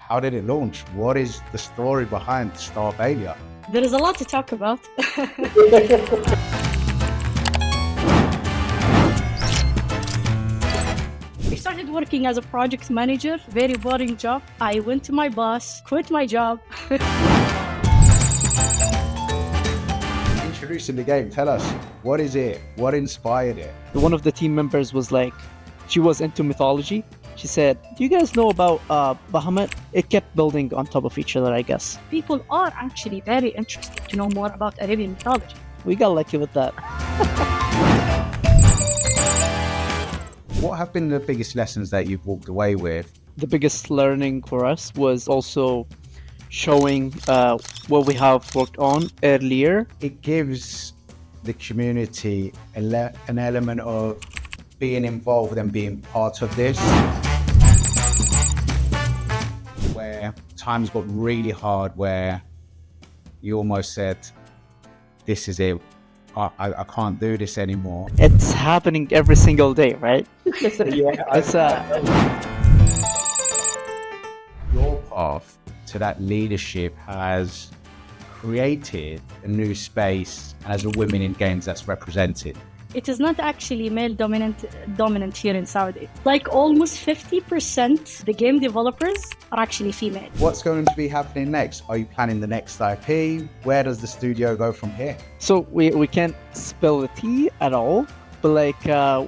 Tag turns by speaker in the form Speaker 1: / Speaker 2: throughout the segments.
Speaker 1: How did it launch? What is the story behind Starvania?
Speaker 2: There is a lot to talk about. I started working as a project manager, very boring job. I went to my boss, quit my job.
Speaker 1: Introducing the game, tell us, what is it? What inspired it?
Speaker 3: One of the team members was like, she was into mythology. She said, do you guys know about Bahamut? It kept building on top of each other, I guess.
Speaker 2: People are actually very interested to know more about Arabian mythology.
Speaker 3: We got lucky with that.
Speaker 1: What have been the biggest lessons that you've walked away with?
Speaker 3: The biggest learning for us was also showing what we have worked on earlier.
Speaker 1: It gives the community an element of being involved and being part of this. Where times got really hard, where you almost said, this is it. I can't do this anymore.
Speaker 3: It's happening every single day, right?
Speaker 1: Yeah,
Speaker 3: It's
Speaker 1: your path to that leadership has created a new space as a women in games that's represented.
Speaker 2: It is not actually male dominant here in Saudi. Like almost 50% the game developers are actually female.
Speaker 1: What's going to be happening next? Are you planning the next IP? Where does the studio go from here?
Speaker 3: so we can't spill the tea at all, but like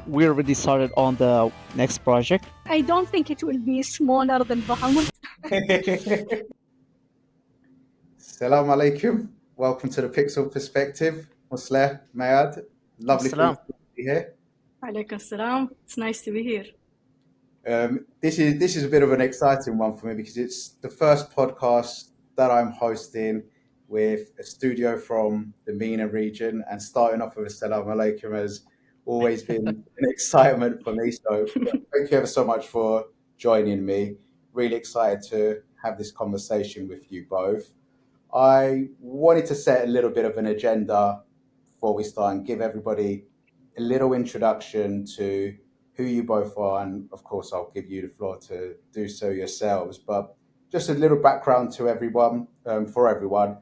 Speaker 3: we already started on the next project.
Speaker 2: I don't think it will be smaller than Bahamut.
Speaker 1: Salam alaikum. Welcome to the Pixel Perspective. Muslih, Meaad. Lovely
Speaker 3: Salam.
Speaker 1: to be here.
Speaker 2: Alaikum salam. It's nice to be here.
Speaker 1: This is a bit of an exciting one for me because it's the first podcast that I'm hosting with a studio from the MENA region, and starting off with a Salam alaikum has always been an excitement for me. So thank you ever so much for joining me. Really excited to have this conversation with you both. I wanted to set a little bit of an agenda before we start and give everybody a little introduction to who you both are, and of course I'll give you the floor to do so yourselves, but just a little background to everyone, for everyone.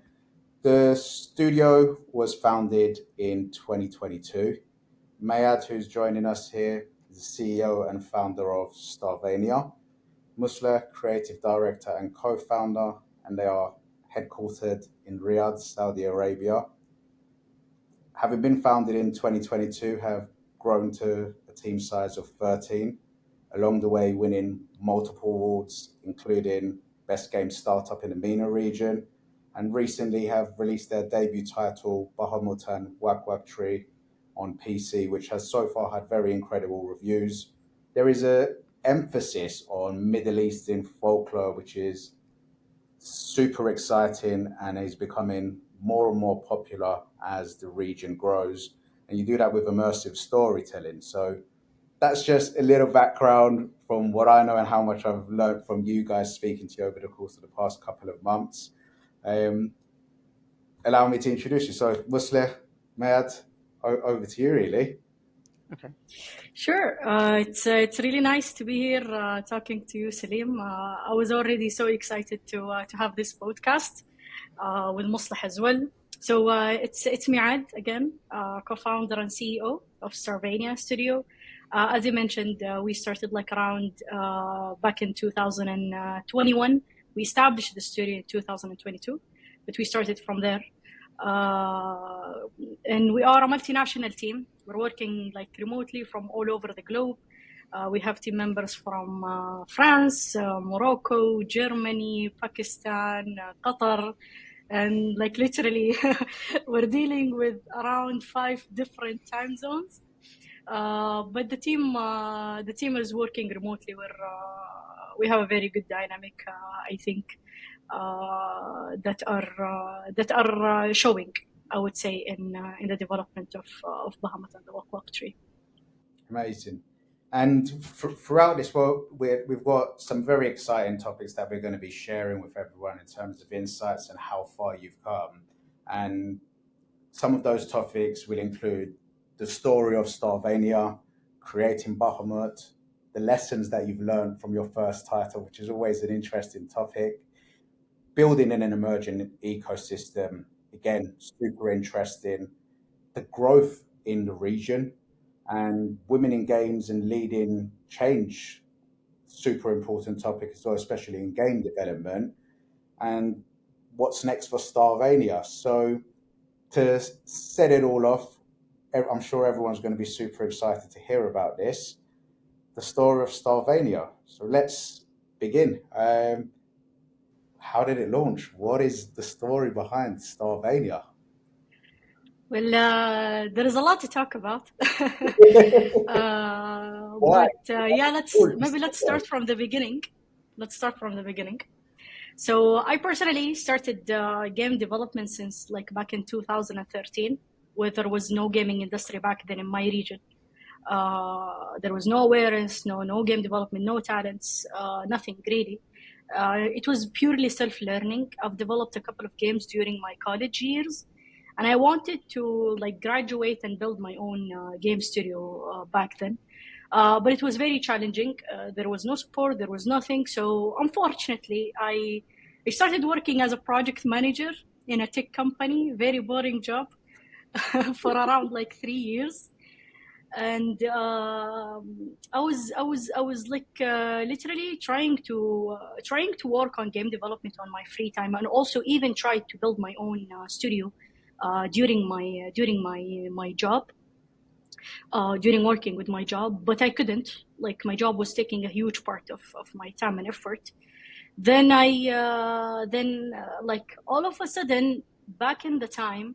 Speaker 1: The studio was founded in 2022. Meaad, who's joining us here, is the CEO and founder of Starvania. Muslih, creative director and co-founder, and they are headquartered in Riyadh, Saudi Arabia. Having been founded in 2022, have grown to a team size of 13, along the way winning multiple awards, including Best Game Startup in the MENA region, and recently have released their debut title, Bahamut and Waqwaq on PC, which has so far had very incredible reviews. There is an emphasis on Middle Eastern folklore, which is super exciting and is becoming more and more popular as the region grows, and you do that with immersive storytelling. So that's just a little background from what I know and how much I've learned from you guys speaking to you over the course of the past couple of months. Allow me to introduce you. So Muslih, Meaad, over to you really.
Speaker 3: Okay.
Speaker 2: Sure. It's really nice to be here talking to you, Selim. I was already so excited to have this podcast with Muslih as well. So it's Meaad again, co-founder and CEO of Starvania Studio. As you mentioned, we started like around back in 2021. We established the studio in 2022, but we started from there. And we are a multinational team. We're working like remotely from all over the globe. We have team members from France, Morocco, Germany, Pakistan, Qatar, and like literally we're dealing with around 5 different time zones. But the team is working remotely. We have a very good dynamic, I think, that are showing, I would say, in the development of Bahamut and the Waqwaq tree.
Speaker 1: Amazing. And throughout this, we've got some very exciting topics that we're going to be sharing with everyone in terms of insights and how far you've come. And some of those topics will include the story of Starvania, creating Bahamut, the lessons that you've learned from your first title, which is always an interesting topic. Building in an emerging ecosystem, again, super interesting. The growth in the region and women in games and leading change, super important topic as well, especially in game development. And what's next for Starvania? So to set it all off, I'm sure everyone's going to be super excited to hear about this, the story of Starvania. So let's begin. How did it launch? What is the story behind Starvania?
Speaker 2: Well, there is a lot to talk about. Yeah, let's start from the beginning. So I personally started game development since like back in 2013, where there was no gaming industry back then in my region. There was no awareness, no game development, no talents, nothing really. It was purely self-learning. I've developed a couple of games during my college years, and I wanted to like graduate and build my own game studio back then. But it was very challenging. There was no support, there was nothing. So unfortunately, I started working as a project manager in a tech company, very boring job for around like 3 years. And I was like literally trying to work on game development on my free time, and also even tried to build my own studio during my job, during working with my job, but I couldn't. Like my job was taking a huge part of my time and effort. Then like all of a sudden, back in the time,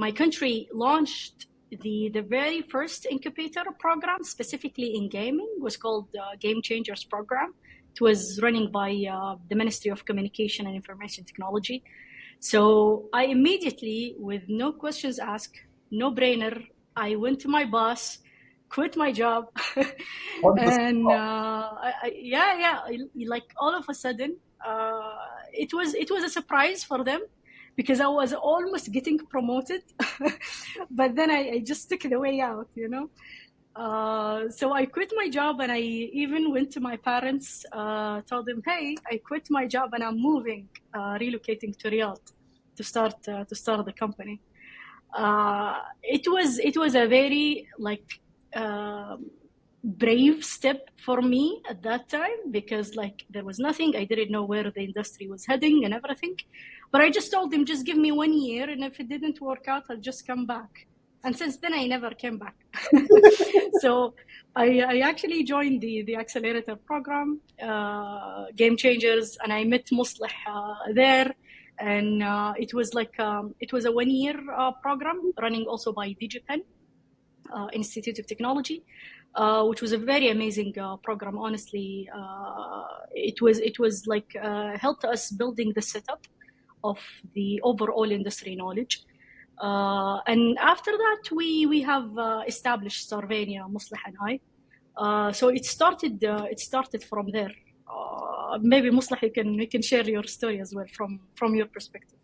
Speaker 2: my country launched the very first incubator program specifically in gaming. It was called Game Changers program. It was running by the Ministry of Communication and Information Technology. So I immediately, with no questions asked, no brainer, I went to my boss, quit my job, and like all of a sudden, it was a surprise for them, because I was almost getting promoted, but then I just took the way out, you know. So I quit my job, and I even went to my parents, told them, "Hey, I quit my job and I'm moving, relocating to Riyadh to start the company." It was a very like brave step for me at that time, because like there was nothing. I didn't know where the industry was heading and everything. But I just told them, just give me 1 year, and if it didn't work out, I'll just come back. And since then, I never came back. So I actually joined the accelerator program, Game Changers, and I met Muslih there. And it was like it was a 1 year program running also by DigiPen, Institute of Technology, which was a very amazing program. Honestly, it was like helped us building the setup of the overall industry knowledge. And after that, we have established Starvania, Muslih and I. So it started from there. Maybe Muslih, you can share your story as well from your perspective.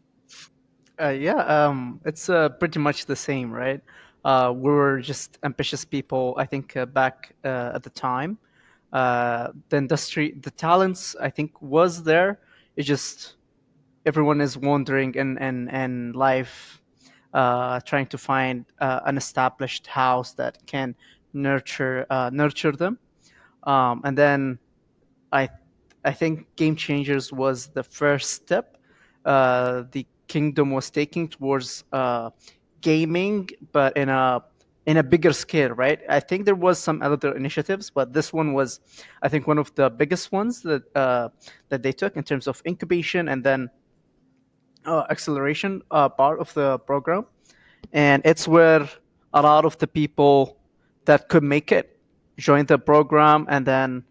Speaker 3: It's pretty much the same, right? We were just ambitious people, I think, back at the time. The industry, the talents, I think, was there. It just everyone is wandering in life, trying to find an established house that can nurture them. And then I I think Game Changers was the first step the kingdom was taking towards gaming, but in a bigger scale, right? I think there was some other initiatives, but this one was, I think, one of the biggest ones that they took in terms of incubation and then acceleration part of the program. And it's where a lot of the people that could make it joined the program and then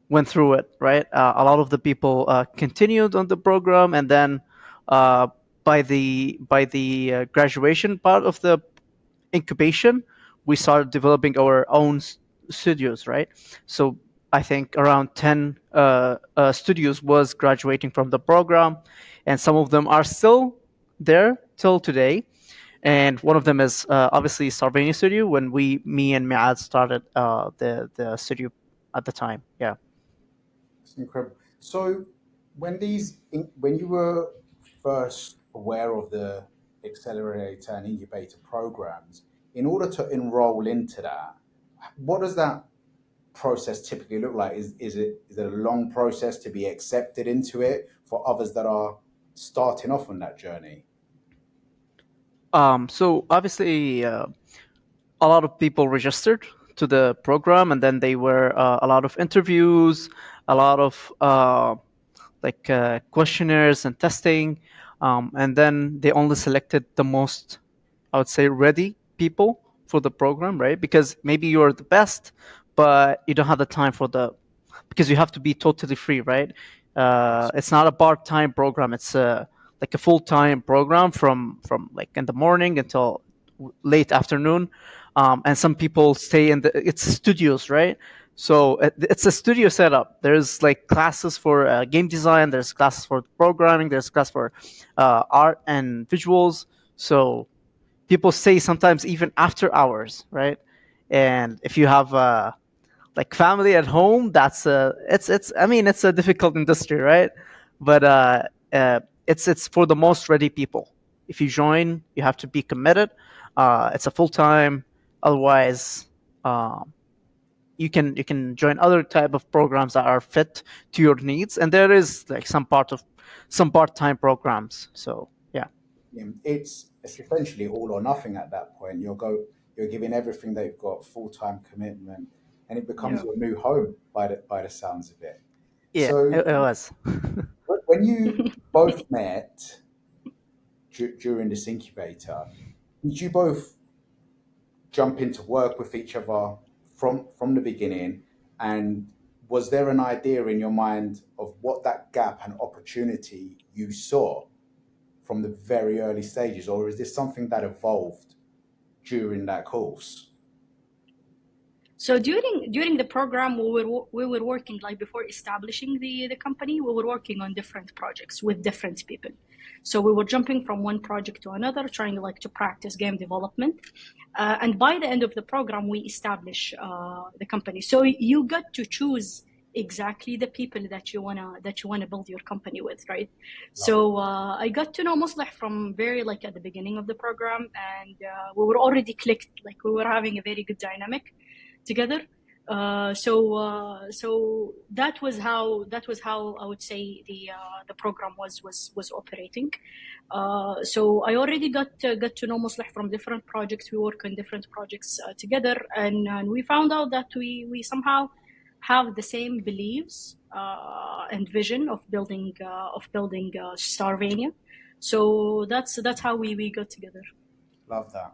Speaker 3: went through it, right? A lot of the people continued on the program, and then uh, by the graduation part of the incubation, we started developing our own studios, right? So I think around 10 studios was graduating from the program, and some of them are still there till today. and one of them is obviously Starvania Studio. When me and Meaad started the studio at the time. Yeah.
Speaker 1: It's incredible. So, when you were first aware of the accelerator and incubator programs, in order to enroll into that, what does that process typically look like? Is it a long process to be accepted into it for others that are starting off on that journey?
Speaker 3: So obviously, a lot of people registered to the program, and then they were a lot of interviews, a lot of questionnaires and testing, and then they only selected the most, I would say, ready people for the program, right? Because maybe you're the best, but you don't have the time for the, because you have to be totally free, right? It's not a part-time program. It's like a full-time program from like in the morning until late afternoon, and some people stay in the, it's studios, right? So it's a studio setup. There's like classes for game design. There's classes for programming. There's class for art and visuals. So people stay sometimes even after hours, right? And if you have like family at home, that's it's I mean it's a difficult industry, right? But it's for the most ready people. If you join, you have to be committed. It's a full time. Otherwise, um, you can join other type of programs that are fit to your needs, and there is like some part time programs. So yeah.
Speaker 1: It's essentially all or nothing at that point. You're giving everything that you've got, full time commitment, and it becomes
Speaker 2: Yeah.
Speaker 1: your new home by the sounds of it.
Speaker 3: Yeah,
Speaker 1: So
Speaker 3: it was.
Speaker 1: when you both met during this incubator, did you both jump into work with each other from the beginning? And was there an idea in your mind of what that gap and opportunity you saw from the very early stages, or is this something that evolved during that course?
Speaker 2: So during the program, we were working, like before establishing the company, we were working on different projects with different people. So we were jumping from one project to another, trying like to practice game development. And by the end of the program, we establish the company. So you got to choose exactly the people that you wanna build your company with, right?
Speaker 1: Love it.
Speaker 2: So I got to know Muslih from very like at the beginning of the program, and we were already clicked. Like we were having a very good dynamic together. So that was how I would say the program was operating. So I already got to know Muslih from different projects. We work on different projects together, and we found out that we somehow have the same beliefs and vision of building Starvania. So that's how we got together.
Speaker 1: Love that.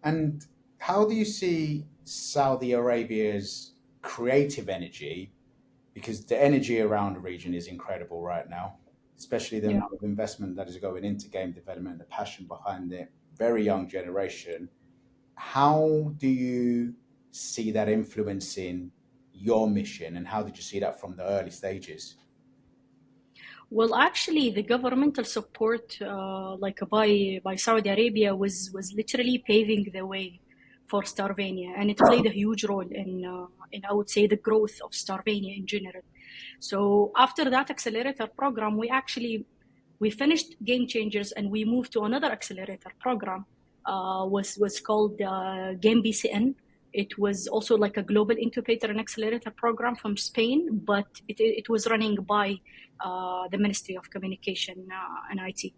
Speaker 1: And how do you see Saudi Arabia's creative energy? Because the energy around the region is incredible right now, especially the
Speaker 2: Yeah.
Speaker 1: amount of investment that is going into game development, the passion behind it, very young generation. How do you see that influencing your mission, and how did you see that from the early stages?
Speaker 2: Well, actually, the governmental support, like by Saudi Arabia, was literally paving the way for Starvania, and it played a huge role in I would say the growth of Starvania in general. So after that accelerator program, we finished Game Changers and we moved to another accelerator program. Was called Game BCN. It was also like a global incubator and accelerator program from Spain, but it was running by the Ministry of Communication and IT.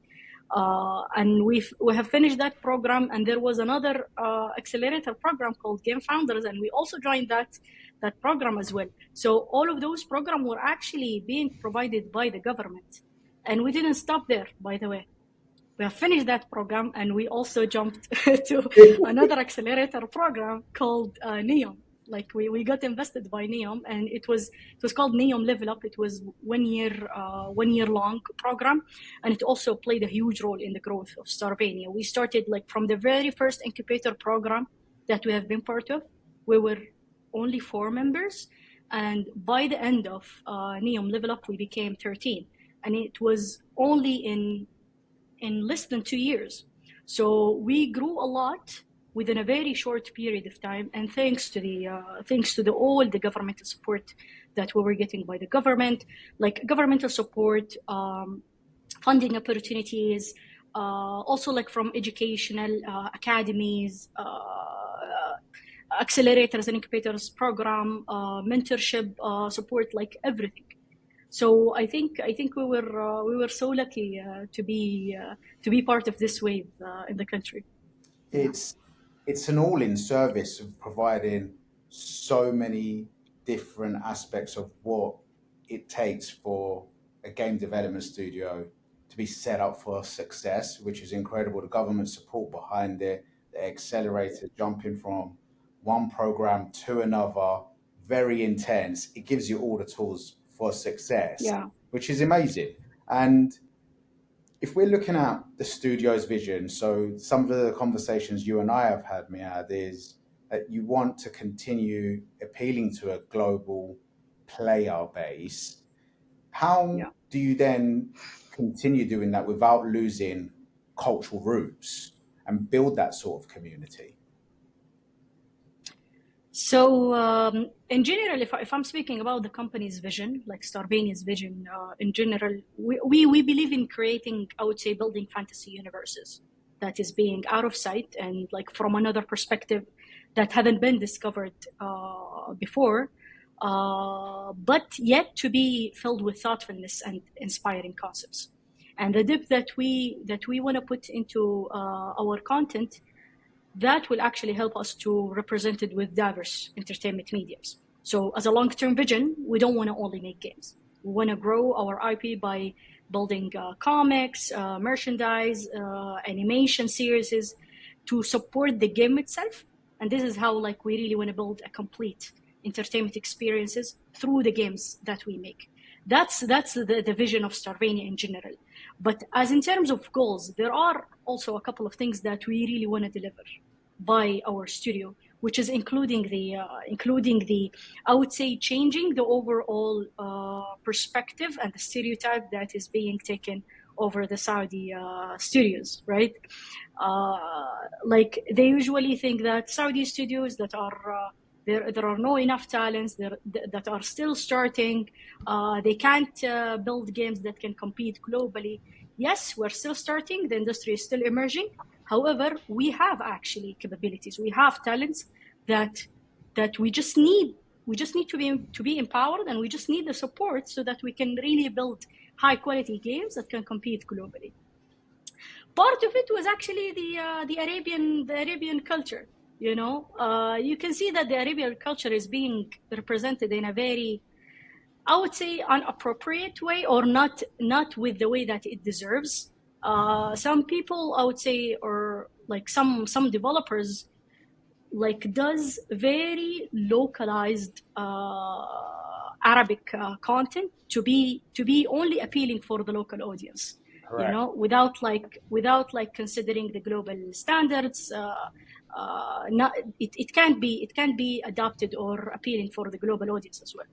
Speaker 2: And we have finished that program, and there was another accelerator program called Game Founders, and we also joined that program as well. So all of those programs were actually being provided by the government, and we didn't stop there. By the way, we have finished that program, and we also jumped to another accelerator program called NEOM. Like we got invested by NEOM, and it was called NEOM Level Up. It was 1 year long program, and it also played a huge role in the growth of Starvania. We started like from the very first incubator program that we have been part of. We were only 4 members, and by the end of NEOM Level Up, we became 13, and it was only in less than 2 years. So we grew a lot within a very short period of time, and thanks to the all the governmental support that we were getting by the government, like governmental support, funding opportunities, also like from educational academies, accelerators and incubators program, mentorship support, like everything. So I think we were so lucky to be part of this wave in the country. Yeah.
Speaker 1: It's it's an all-in service of providing so many different aspects of what it takes for a game development studio to be set up for success, which is incredible. The government support behind it, the accelerator jumping from one program to another, very intense. It gives you all the tools for success,
Speaker 2: Yeah.
Speaker 1: which is amazing. And if we're looking at the studio's vision, so some of the conversations you and I have had, Meaad, is that you want to continue appealing to a global player base. How
Speaker 2: Yeah.
Speaker 1: do you then continue doing that without losing cultural roots and build that sort of community?
Speaker 2: So, in general, if I'm speaking about the company's vision, like Starvania's vision, in general, we believe in creating, I would say, building fantasy universes that is being out of sight and like from another perspective that haven't been discovered before, but yet to be filled with thoughtfulness and inspiring concepts. And the depth that we want to put into our content, that will actually help us to represent it with diverse entertainment mediums. So as a long-term vision, we don't want to only make games. We want to grow our IP by building comics, merchandise, animation series to support the game itself. And this is how like we really want to build a complete entertainment experiences through the games that we make. That's the vision of Starvania in general. But as in terms of goals, there are also a couple of things that we really want to deliver by our studio, which is including the I would say changing the overall perspective and the stereotype that is being taken over the Saudi studios, right? Like they usually think that Saudi studios that are there are no enough talents that are still starting. They can't build games that can compete globally. Yes, we're still starting. The industry is still emerging. However, we have actually capabilities. We have talents that we just need to be empowered, and we just need the support so that we can really build high quality games that can compete globally. Part of it was actually the Arabian culture. You know, you can see that the Arabian culture is being represented in a very, I would say, inappropriate way, or not with the way that it deserves. Some people, I would say, or like some developers, like does very localized Arabic content to be only appealing for the local audience, you
Speaker 1: Correct.
Speaker 2: know, without like considering the global standards. Not it can't be adopted or appealing for the global audience as well.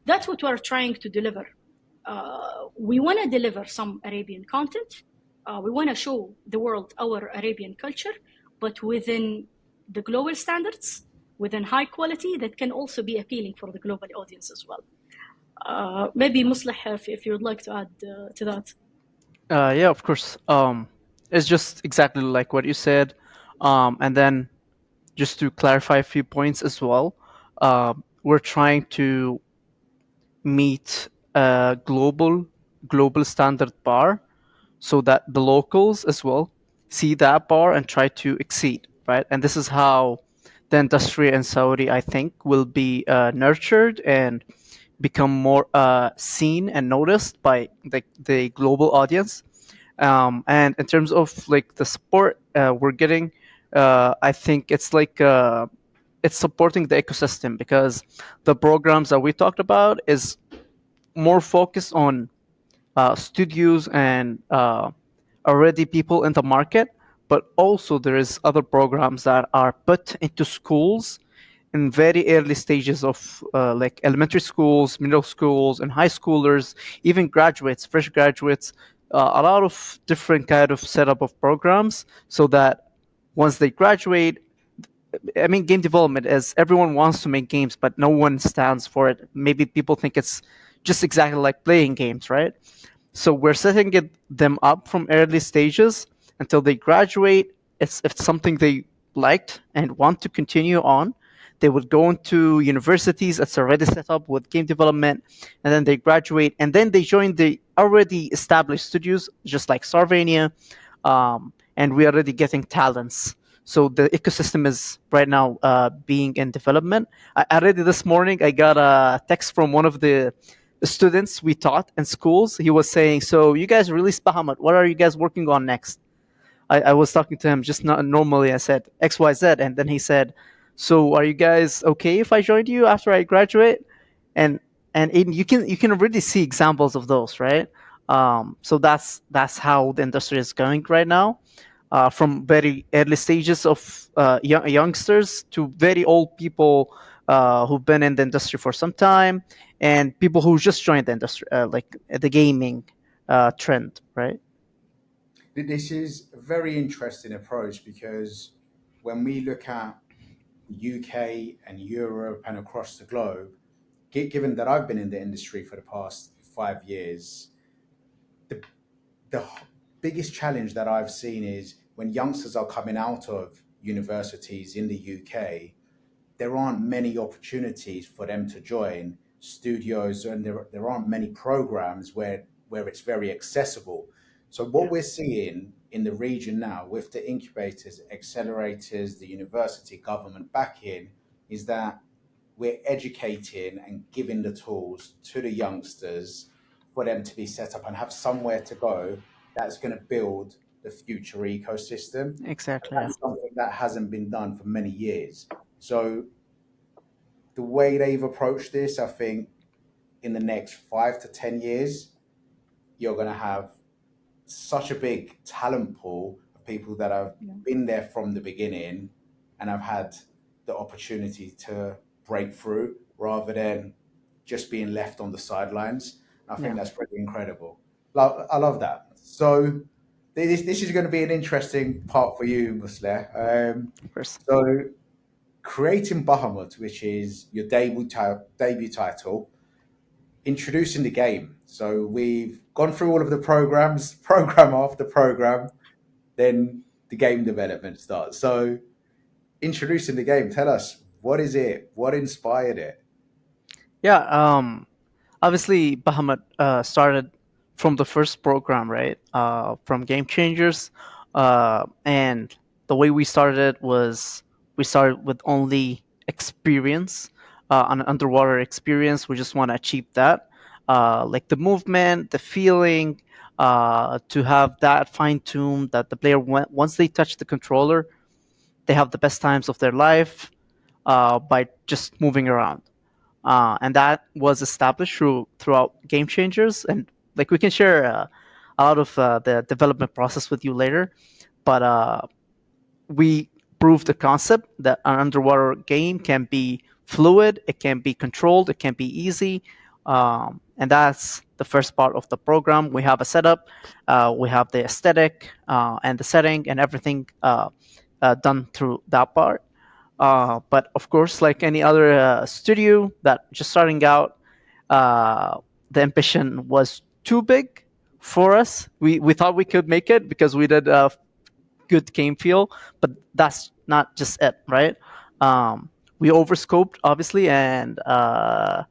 Speaker 2: That's what we're trying to deliver. We want to deliver some Arabian content. We want to show the world our Arabian culture, but within the global standards, within high quality that can also be appealing for the global audience as well. Maybe Muslih, if you would like to add to that.
Speaker 3: Yeah, of course. It's just exactly like what you said. And then just to clarify a few points as well, we're trying to meet a global standard bar so that the locals as well see that bar and try to exceed, right? And this is how the industry in Saudi, I think, will be nurtured and become more seen and noticed by the global audience. And in terms of like the support we're getting, I think it's supporting the ecosystem because the programs that we talked about is more focused on studios and already people in the market, but also there is other programs that are put into schools in very early stages of like elementary schools, middle schools, and high schoolers, even graduates, fresh graduates, a lot of different kind of setup of programs so that once they graduate, I mean, game development is everyone wants to make games, but no one stands for it. Maybe people think it's just exactly like playing games, right? So we're setting them up from early stages until they graduate. If it's something they liked and want to continue on, they would go into universities that's already set up with game development, and then they graduate, and then they join the already established studios, just like Starvania, and we're already getting talents. So the ecosystem is right now being in development. Already this morning, I got a text from one of the students we taught in schools. He was saying, "So you guys released Bahamut. What are you guys working on next?" I was talking to him just not normally. I said XYZ, and then he said, "So are you guys okay if I joined you after I graduate?" And you can already see examples of those, right? So that's how the industry is going right now, from very early stages of youngsters to very old people who've been in the industry for some time, and people who just joined the industry, like the gaming trend, right?
Speaker 1: This is a very interesting approach because when we look at the UK and Europe and across the globe, given that I've been in the industry for the past 5 years, the, the biggest challenge that I've seen is when youngsters are coming out of universities in the UK, there aren't many opportunities for them to join studios, and there aren't many programs where it's very accessible. So what
Speaker 3: Yeah,
Speaker 1: we're seeing in the region now with the incubators, accelerators, the university government backing is that we're educating and giving the tools to the youngsters for them to be set up and have somewhere to go that's going to build the future ecosystem. And
Speaker 3: exactly. Yeah,
Speaker 1: that's something that hasn't been done for many years. So the way they've approached this, I think in the next 5 to 10 years, you're going to have such a big talent pool of people that have
Speaker 2: Yeah.
Speaker 1: been there from the beginning and have had the opportunity to break through rather than just being left on the sidelines. I think
Speaker 3: yeah,
Speaker 1: that's pretty incredible. I love that. So this is going to be an interesting part for you, Musleh.
Speaker 3: of course.
Speaker 1: So creating Bahamut, which is your debut title, introducing the game. So we've gone through all of the programs, program after program, then the game development starts. So introducing the game, tell us what is it? What inspired it?
Speaker 3: Yeah, obviously Bahamut started from the first program, right? From Game Changers, and the way we started it was we started with only experience, an underwater experience. We just want to achieve that, like the movement, the feeling, to have that fine tune that the player once they touch the controller, they have the best times of their life by just moving around, and that was established throughout Game Changers. And like we can share a lot of the development process with you later, but we proved the concept that an underwater game can be fluid, it can be controlled, it can be easy, and that's the first part of the program. We have a setup, we have the aesthetic and the setting and everything done through that part. But of course, like any other studio that just starting out, uh, the ambition was too big for us. We thought we could make it because we did a good game feel, but that's not just it, right? We overscoped obviously, and but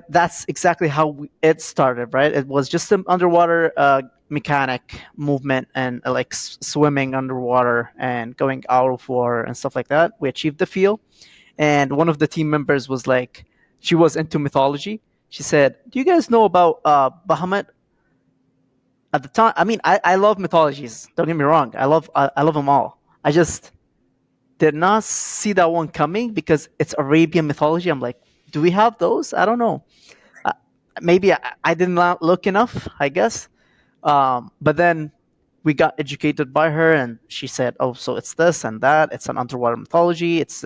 Speaker 3: that's exactly how it started, right? It was just an underwater mechanic movement and like swimming underwater and going out of water and stuff like that. We achieved the feel, and one of the team members was like, she was into mythology. She said, "Do you guys know about Bahamut?" At the time, I mean, I love mythologies. Don't get me wrong. I love them all. I just did not see that one coming because it's Arabian mythology. I'm like, do we have those? I don't know. Uh, Maybe I did not look enough, I guess. But then we got educated by her, and she said, "Oh, so it's this and that. It's an underwater mythology. It's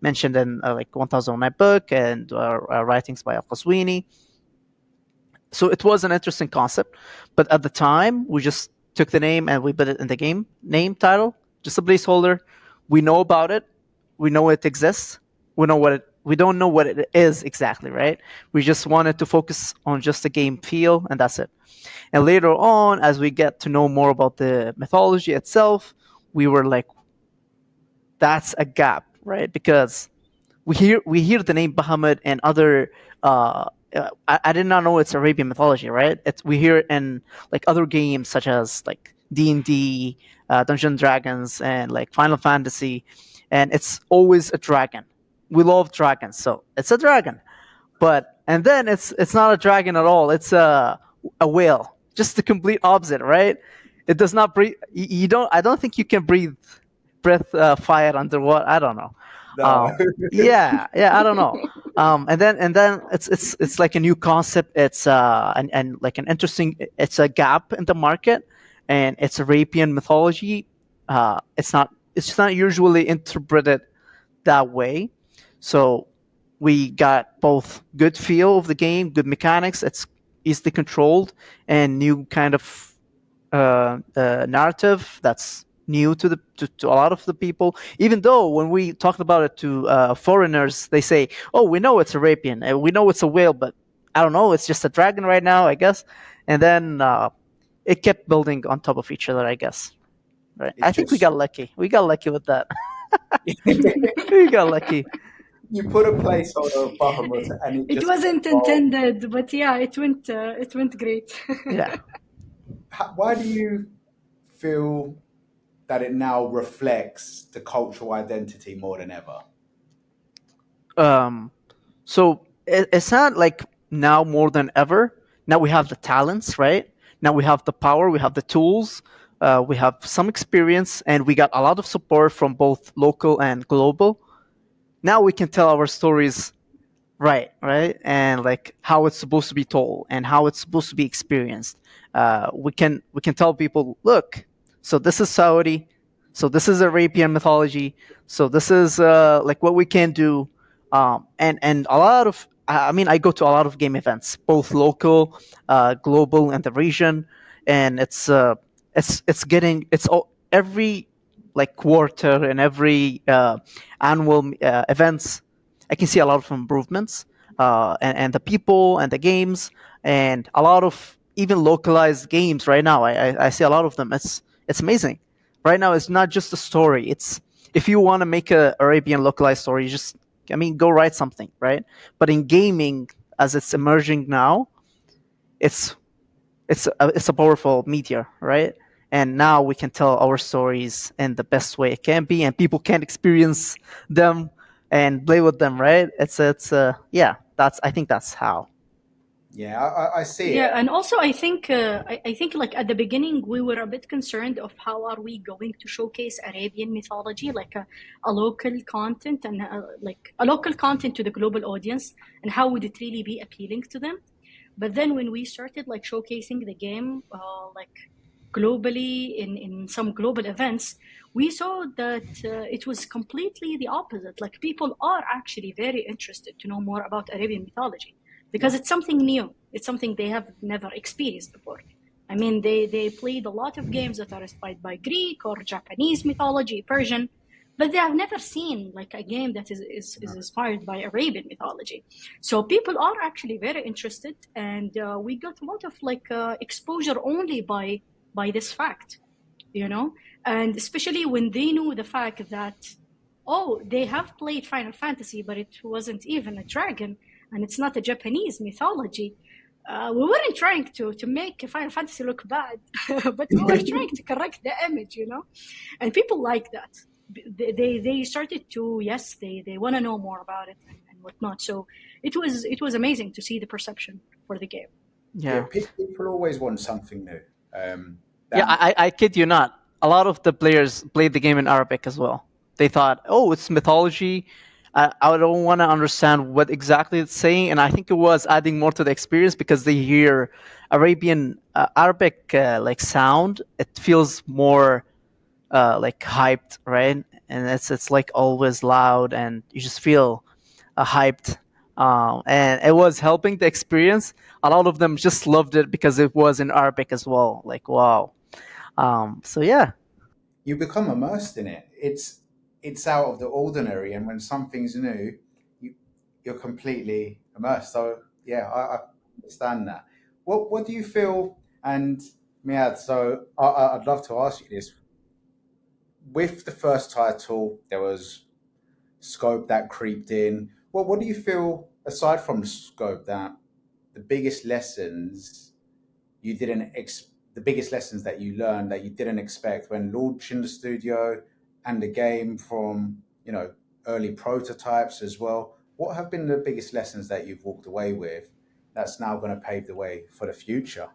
Speaker 3: mentioned in like 1009 book and writings by Al Qaswini." So it was an interesting concept, but at the time we just took the name and we put it in the game name title, just a placeholder. We know about it, we know it exists, we don't know what it is exactly, right? We just wanted to focus on just the game feel, and that's it. And later on, as we get to know more about the mythology itself, we were like, that's a gap, right? Because we hear the name Bahamut and other. I did not know it's Arabian mythology, right? We hear it in like other games such as like D&D, Dungeons and Dragons, and like Final Fantasy, and it's always a dragon. We love dragons, so it's a dragon. But and then it's not a dragon at all. It's a whale. Just the complete opposite, right? It does not breathe. You don't. I don't think you can breath fire underwater. I don't know.
Speaker 1: No.
Speaker 3: Yeah. I don't know. And then it's like a new concept. It's and like an interesting. It's a gap in the market, and it's Arabian mythology. It's not usually interpreted that way. So we got both good feel of the game, good mechanics. It's easily controlled, and new kind of narrative that's new to a lot of the people. Even though when we talked about it to foreigners, they say, "Oh, we know it's Arabian, and we know it's a whale, but I don't know. It's just a dragon right now, I guess." And then it kept building on top of each other, I guess. Right? I
Speaker 1: It's
Speaker 3: think we
Speaker 1: just
Speaker 3: got lucky. We got lucky with that. We got lucky.
Speaker 1: you put a placeholder of Bahamut and it
Speaker 2: It
Speaker 1: just
Speaker 2: wasn't
Speaker 1: evolved.
Speaker 2: intended, but yeah, it went great.
Speaker 3: Yeah.
Speaker 1: Why do you feel that it now reflects the cultural identity more than ever?
Speaker 3: Um, so it's not like now more than ever. Now we have the talents, right? Now we have the power, we have the tools, we have some experience, and we got a lot of support from both local and global. Now we can tell our stories right, and like how it's supposed to be told and how it's supposed to be experienced. We can tell people, look, so this is Saudi, so this is Arabian mythology, so this is like what we can do, and a lot of. I mean, I go to a lot of game events, both local, global, and the region, and it's getting it's all, every like quarter and every annual events. I can see a lot of improvements, and the people and the games and a lot of even localized games right now. I see a lot of them. It's amazing. Right now, it's not just a story. It's if you want to make a Arabian localized story, you just I mean go write something, right? But in gaming, as it's emerging now, it's it's a powerful media, right? And now we can tell our stories in the best way it can be, and people can experience them and play with them, right? Yeah. That's I think that's how.
Speaker 1: Yeah, I see
Speaker 2: Yeah,
Speaker 1: it.
Speaker 2: and also I think like at the beginning we were a bit concerned of how are we going to showcase Arabian mythology, like a local content and like a local content to the global audience, and how would it really be appealing to them? But then when we started like showcasing the game, like globally in some global events, we saw that it was completely the opposite. Like people are actually very interested to know more about Arabian mythology because
Speaker 1: Yeah.
Speaker 2: it's something new. It's something they have never experienced before. I mean, they played a lot of games that are inspired by Greek or Japanese mythology, Persian, but they have never seen like a game that is inspired by Arabian mythology. So people are actually very interested, and we got a lot of like exposure only by this fact, you know, and especially when they knew the fact that oh, they have played Final Fantasy, but it wasn't even a dragon, and it's not a Japanese mythology. We weren't trying to make Final Fantasy look bad, but we were trying to correct the image, you know, and people like that. They started to yes, they want to know more about it and whatnot. So it was amazing to see the perception for the game.
Speaker 1: Yeah,
Speaker 3: Yeah.
Speaker 1: people always want something new.
Speaker 3: Yeah,
Speaker 1: That
Speaker 3: I kid you not. A lot of the players played the game in Arabic as well. They thought, oh, it's mythology. I don't want to understand what exactly it's saying, and I think it was adding more to the experience because they hear Arabian Arabic like sound. It feels more like hyped, right? And it's like always loud, and you just feel hyped and it was helping the experience. A lot of them just loved it because it was in Arabic as well. Like wow. So yeah,
Speaker 1: You become immersed in it. It's out of the ordinary, and when something's new, you you're completely immersed. So yeah, I understand that. What do you feel? And Meaad, so I'd love to ask you this. With the first title, there was scope that creeped in. What do you feel aside from the scope that the biggest lessons you didn't the biggest lessons that you learned that you didn't expect when launching the studio and the game from early prototypes as well? What have been the biggest lessons that you've walked away with that's now going to pave the way for the future?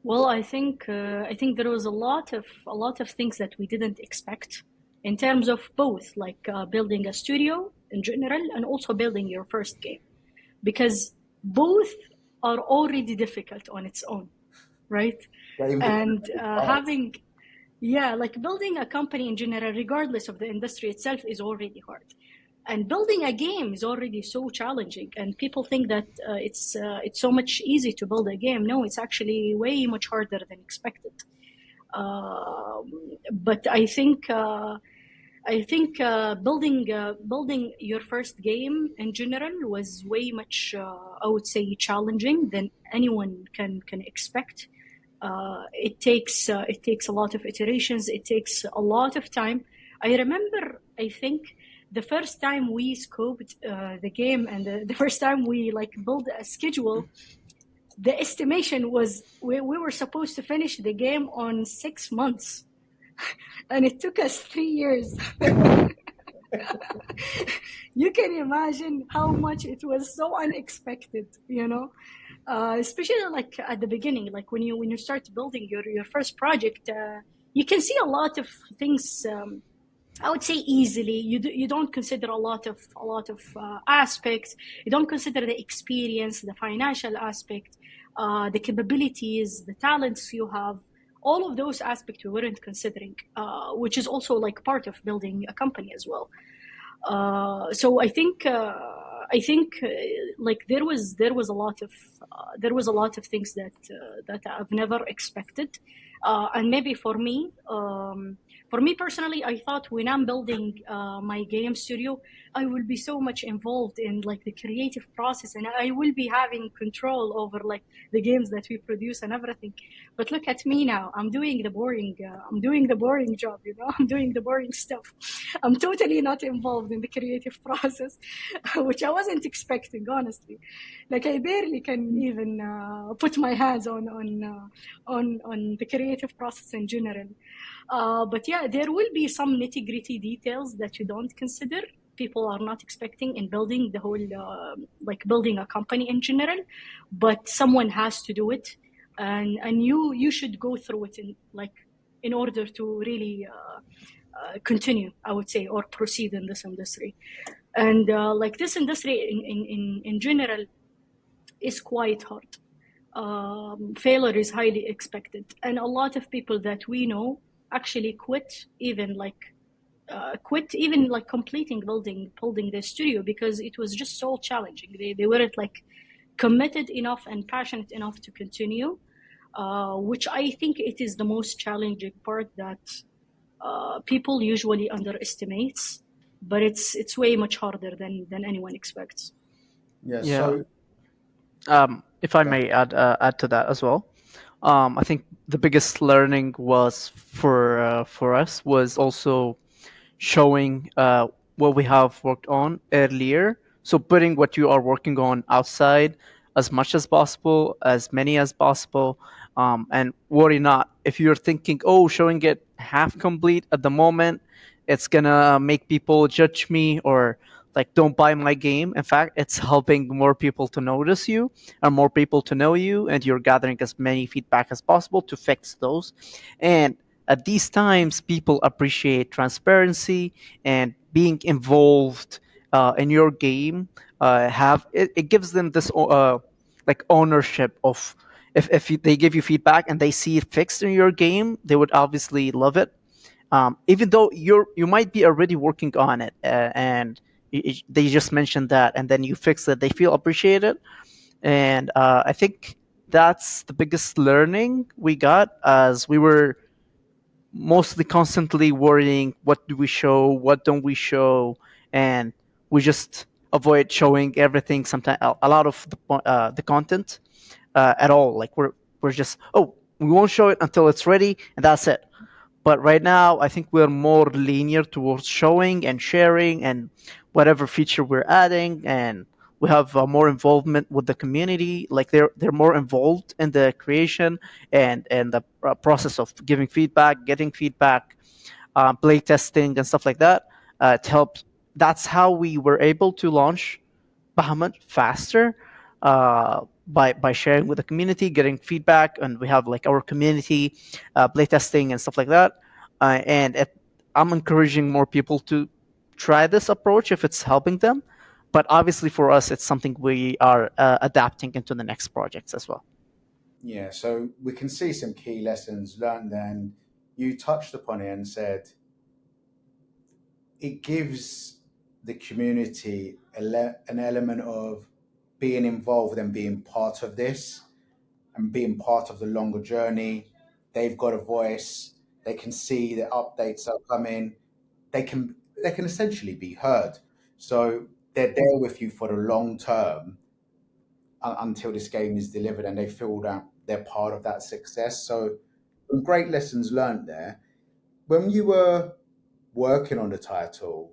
Speaker 2: Well, I think there was a lot of things that we didn't expect in terms of both, like building a studio in general and also building your first game, because both are already difficult on its own, right? And having, yeah, like building a company in general, regardless of the industry itself, is already hard. And building a game is already so challenging, and people think that it's so much easy to build a game. No, it's actually way much harder than expected. But I think building your first game in general was way much, I would say, challenging than anyone can expect. It takes a lot of iterations. It takes a lot of time. I remember, I think, the first time we scoped the game, and the first time we like built a schedule, the estimation was we were supposed to finish the game on 6 months, and it took us 3 years. You can imagine how much it was so unexpected, you know. Especially like at the beginning, like when you start building your first project, you can see a lot of things. I would say easily. You don't consider a lot of aspects. You don't consider the experience, the financial aspect, the capabilities, the talents you have. All of those aspects we weren't considering, which is also like part of building a company as well. So I think like there was a lot of things that I've never expected, and maybe for me personally, I thought when I'm building my game studio, I will be so much involved in like the creative process, and I will be having control over like the games that we produce and everything. But look at me now. I'm doing the boring job, you know. I'm doing the boring stuff. I'm totally not involved in the creative process, which I wasn't expecting, honestly. Like I barely can even put my hands on the creative process in general. But yeah, there will be some nitty gritty details that you don't consider. People are not expecting in building the whole, like building a company in general, but someone has to do it, and you should go through it in order to really continue, I would say, or proceed in this industry. And like this industry in general is quite hard. Failure is highly expected, and a lot of people that we know actually quit even like completing building their studio because it was just so challenging. They weren't like committed enough and passionate enough to continue, which I think it is the most challenging part that people usually underestimates, but it's way much harder than anyone expects.
Speaker 1: Yeah.
Speaker 3: yeah.
Speaker 1: So
Speaker 3: If I may add to that as well, I think the biggest learning was for us was also showing what we have worked on earlier. So putting what you are working on outside as much as possible, as many as possible, and worry not if you're thinking, oh, showing it half complete at the moment, it's gonna make people judge me or like don't buy my game. In fact, it's helping more people to notice you and more people to know you, and you're gathering as many feedback as possible to fix those. And at these times, people appreciate transparency and being involved in your game. Have it gives them this like ownership of if they give you feedback and they see it fixed in your game, they would obviously love it. Even though you might be already working on it and they just mentioned that, and then you fix it, they feel appreciated. And I think that's the biggest learning we got, as we were mostly constantly worrying, what do we show, what don't we show, and we just avoid showing everything. Sometimes a lot of the content at all. Like we're just, oh, we won't show it until it's ready, and that's it. But right now, I think we're more linear towards showing and sharing and whatever feature we're adding, and we have more involvement with the community. Like they're more involved in the creation and the process of giving feedback, getting feedback, play testing, and stuff like that. To help, that's how we were able to launch Bahamut faster, by sharing with the community, getting feedback, and we have like our community playtesting and stuff like that. I'm encouraging more people to try this approach if it's helping them. But obviously, for us, it's something we are adapting into the next projects as well.
Speaker 1: Yeah, so we can see some key lessons learned then. You touched upon it and said it gives the community an element of being involved and being part of this and being part of the longer journey. They've got a voice. They can see the updates are coming. They can essentially be heard. So they're there with you for the long term until this game is delivered, and they feel that they're part of that success. So some great lessons learned there. When you were working on the title,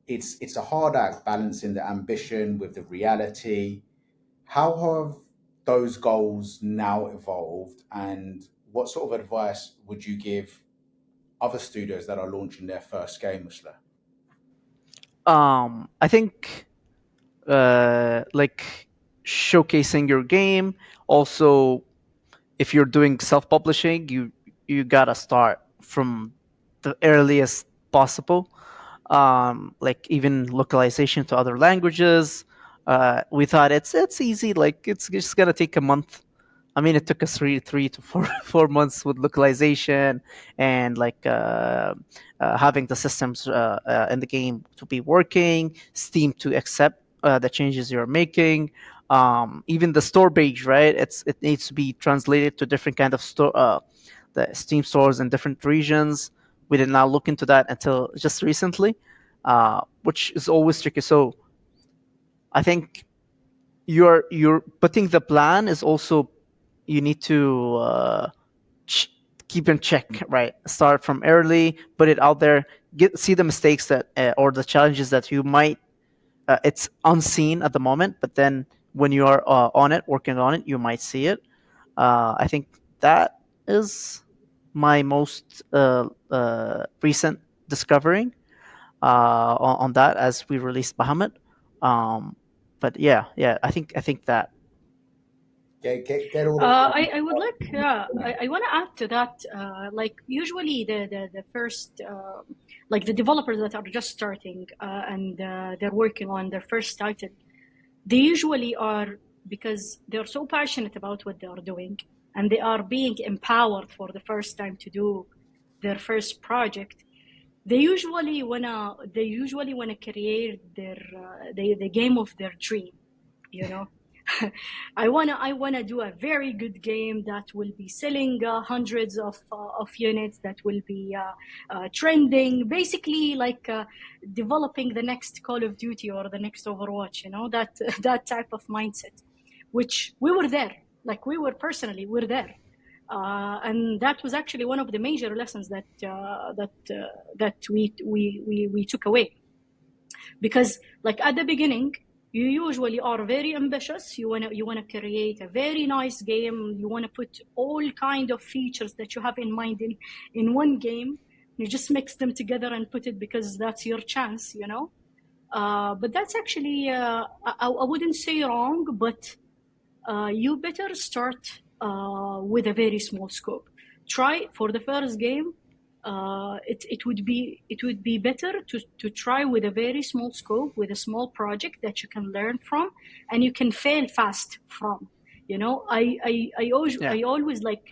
Speaker 1: it's a hard act balancing the ambition with the reality. How have those goals now evolved, and what sort of advice would you give other studios that are launching their first game, Muslih?
Speaker 3: I think like showcasing your game. Also, if you're doing self-publishing, you gotta start from the earliest possible. Like even localization to other languages. We thought it's easy. Like it's just gonna take a month. I mean, it took us three to four 4 months with localization and like having the systems in the game to be working, Steam to accept the changes you're making. Even the store page, right? It needs to be translated to different kind of store, the Steam stores in different regions. We did not look into that until just recently, which is always tricky. So I think you're putting the plan is also, you need to ch- keep in check, right? Start from early, put it out there, see the mistakes that or the challenges that you might, it's unseen at the moment, but then when you are on it, working on it, you might see it. I think that is my most recent discovering on that as we released Bahamut. Um, but yeah, I think that.
Speaker 1: Get all the
Speaker 2: I would like, yeah, I want to add to that. Like usually the first, like the developers that are just starting and they're working on their first title, they usually are, because they're so passionate about what they are doing and they are being empowered for the first time to do their first project. They usually wanna create the game of their dream, you know. I wanna do a very good game that will be selling hundreds of units, that will be trending, basically like developing the next Call of Duty or the next Overwatch, that that type of mindset, which we were there, like we're there. And that was actually one of the major lessons that we took away, because like at the beginning you usually are very ambitious. You wanna create a very nice game. You want to put all kind of features that you have in mind in one game. You just mix them together and put it because that's your chance, but that's actually I wouldn't say wrong, but you better start with a very small scope. Try for the first game. It would be better to try with a very small scope, with a small project that you can learn from and you can fail fast from.
Speaker 3: Yeah.
Speaker 2: I always like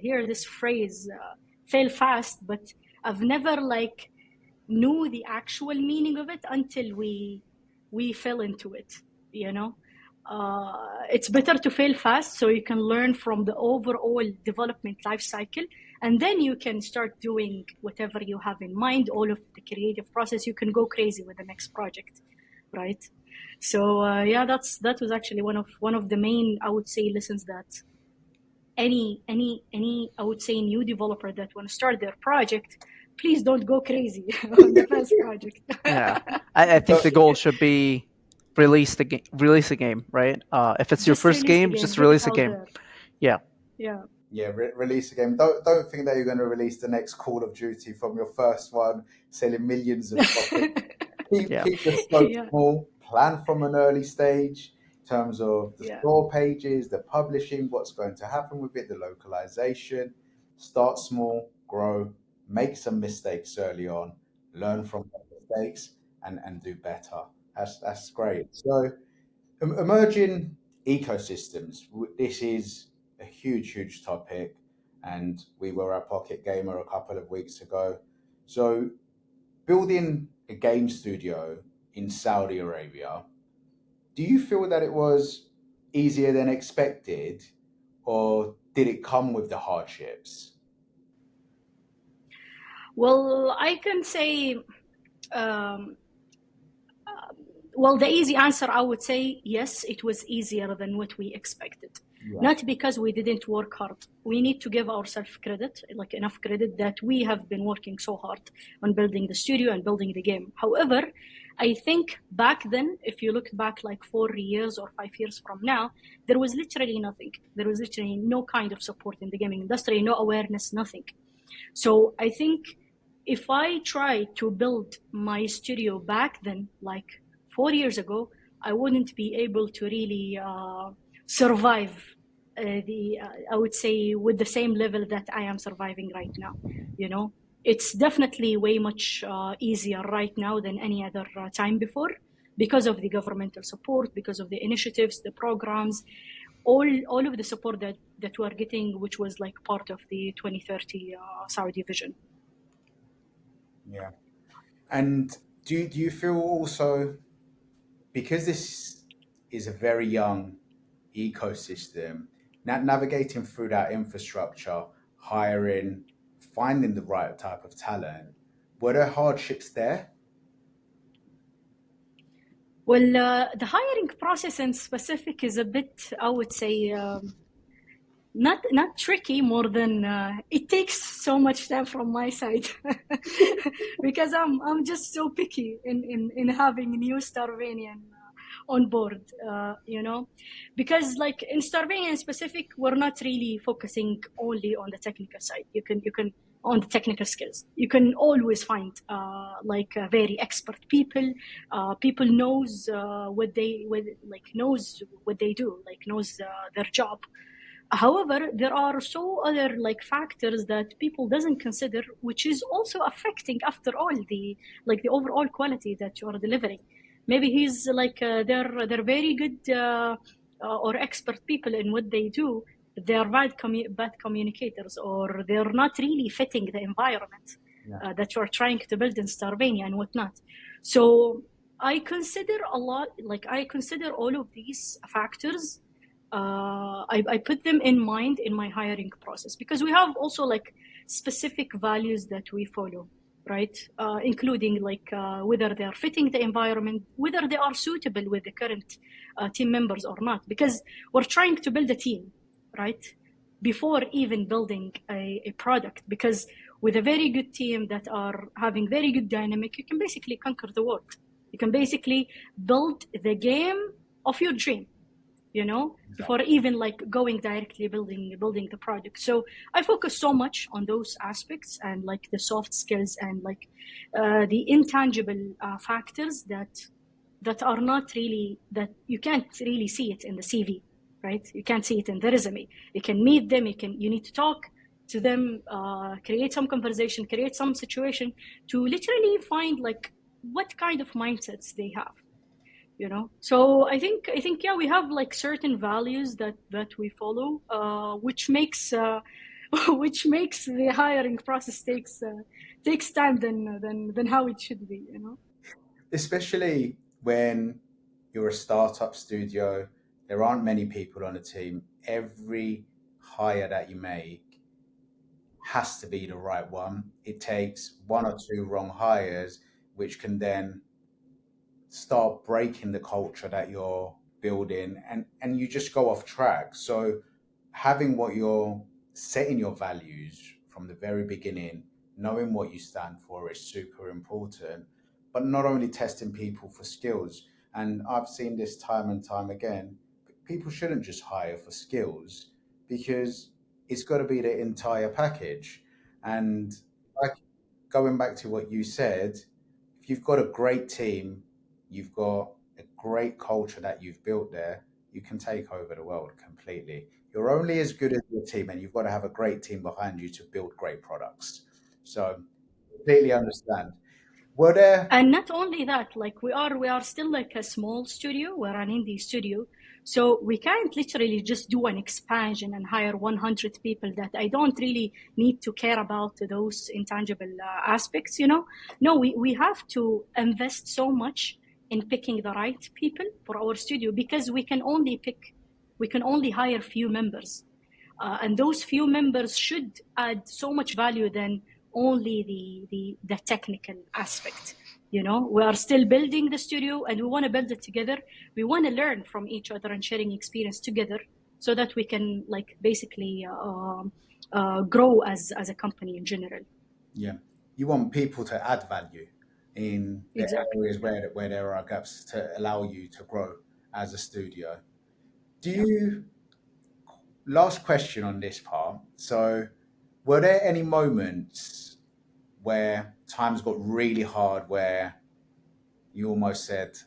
Speaker 2: hear this phrase, fail fast, but I've never like knew the actual meaning of it until we fell into it, you know. It's better to fail fast so you can learn from the overall development life cycle, and then you can start doing whatever you have in mind, all of the creative process. You can go crazy with the next project, right? So yeah, that was actually one of the main, I would say, lessons that any I would say new developer that want to start their project, please don't go crazy on the first project.
Speaker 3: Yeah, I think the goal should be release a game, right? If it's your
Speaker 2: Just
Speaker 3: first
Speaker 2: release the
Speaker 3: game,
Speaker 2: game,
Speaker 3: just
Speaker 2: get it
Speaker 3: release a
Speaker 2: out
Speaker 3: game.
Speaker 2: there.
Speaker 3: Yeah.
Speaker 2: Yeah.
Speaker 1: Yeah, release a game. Don't think that you're going to release the next Call of Duty from your first one, selling millions of copies. Keep the scope
Speaker 2: Yeah.
Speaker 1: small. Plan from an early stage in terms of the
Speaker 2: Yeah.
Speaker 1: store pages, the publishing, what's going to happen with it, the localization. Start small, grow, make some mistakes early on, learn from the mistakes, and do better. That's great. So, emerging ecosystems. This is a huge topic, and we were at Pocket Gamer a couple of weeks ago. So, building a game studio in Saudi Arabia, do you feel that it was easier than expected, or did it come with the hardships?
Speaker 2: Well, I can say, um, well, the easy answer, I would say, yes, it was easier than what we expected.
Speaker 1: Yeah.
Speaker 2: Not because we didn't work hard. We need to give ourselves credit, like enough credit, that we have been working so hard on building the studio and building the game. However, I think back then, if you look back like 4 years or 5 years from now, there was literally nothing. There was literally no kind of support in the gaming industry, no awareness, nothing. So I think if I try to build my studio back then, like 4 years ago, I wouldn't be able to really survive I would say, with the same level that I am surviving right now. You know, it's definitely way much easier right now than any other time before, because of the governmental support, because of the initiatives, the programs, all of the support that we're getting, which was like part of the 2030 Saudi vision.
Speaker 1: Yeah. And do you feel also, because this is a very young ecosystem, navigating through that infrastructure, hiring, finding the right type of talent, were there hardships there?
Speaker 2: Well, the hiring process in specific is a bit, I would say, not tricky, more than it takes so much time from my side because I'm just so picky in having new Starvanian on board, you know, because like in Starvania in specific, we're not really focusing only on the technical side. You can on the technical skills, you can always find very expert people. People knows knows what they do, like knows their job. However, there are so other like factors that people doesn't consider, which is also affecting after all the overall quality that you are delivering. Maybe he's like they're very good or expert people in what they do, but they are bad communicators, or they're not really fitting the environment that you are trying to build in Starvania and whatnot. So I consider I consider all of these factors. I put them in mind in my hiring process, because we have also like specific values that we follow, right? Including whether they are fitting the environment, whether they are suitable with the current team members or not, because we're trying to build a team, right? Before even building a product, because with a very good team that are having very good dynamic, you can basically conquer the world. You can basically build the game of your dream, you know, before even like going directly building the product. So I focus so much on those aspects and like the soft skills and like the intangible factors that are not really, that you can't really see it in the CV, right? You can't see it in the resume. You can meet them, you need to talk to them, create some conversation, create some situation to literally find like what kind of mindsets they have, you know. So I think yeah, we have like certain values that we follow, which makes which makes the hiring process takes time than how it should be, you know.
Speaker 1: Especially when you're a startup studio, there aren't many people on a team. Every hire that you make has to be the right one. It takes one or two wrong hires, which can then start breaking the culture that you're building, and you just go off track. So having what you're setting your values from the very beginning, knowing what you stand for is super important. But not only testing people for skills, and I've seen this time and time again, people shouldn't just hire for skills, because it's got to be the entire package. And like, going back to what you said, if you've got a great team, you've got a great culture that you've built there, you can take over the world completely. You're only as good as your team, and you've got to have a great team behind you to build great products. So, completely understand. Were there?
Speaker 2: And not only that, like we are still like a small studio. We're an indie studio, so we can't literally just do an expansion and hire 100 people. That I don't really need to care about those intangible aspects, you know. No, we have to invest so much in picking the right people for our studio, because we can only hire few members, and those few members should add so much value than only the technical aspect. You know, we are still building the studio, and we want to build it together. We want to learn from each other and sharing experience together, so that we can like basically grow as a company in general.
Speaker 1: Yeah, you want people to add value in the
Speaker 2: Exactly.
Speaker 1: areas where there are gaps to allow you to grow as a studio. Do you? Last question on this part. So, were there any moments where times got really hard, where you almost said,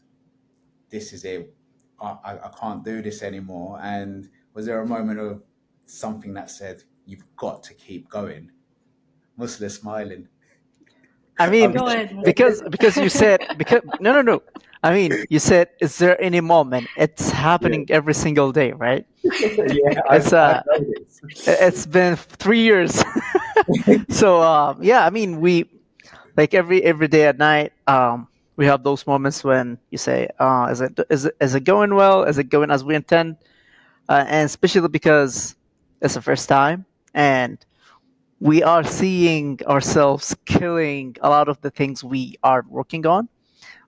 Speaker 1: "This is it. I can't do this anymore"? And was there a moment of something that said, "You've got to keep going"? Muslim smiling.
Speaker 3: I mean,
Speaker 2: Go ahead, Muslim.
Speaker 3: because you said, because no. I mean, you said, is there any moment? It's
Speaker 1: Yeah,
Speaker 3: happening every single day, right?
Speaker 1: yeah,
Speaker 3: It's
Speaker 1: I've noticed.
Speaker 3: it's been 3 years. So yeah, I mean, we like every day at night, we have those moments when you say, is it going well? Is it going as we intend? And especially because it's the first time, and we are seeing ourselves killing a lot of the things we are working on.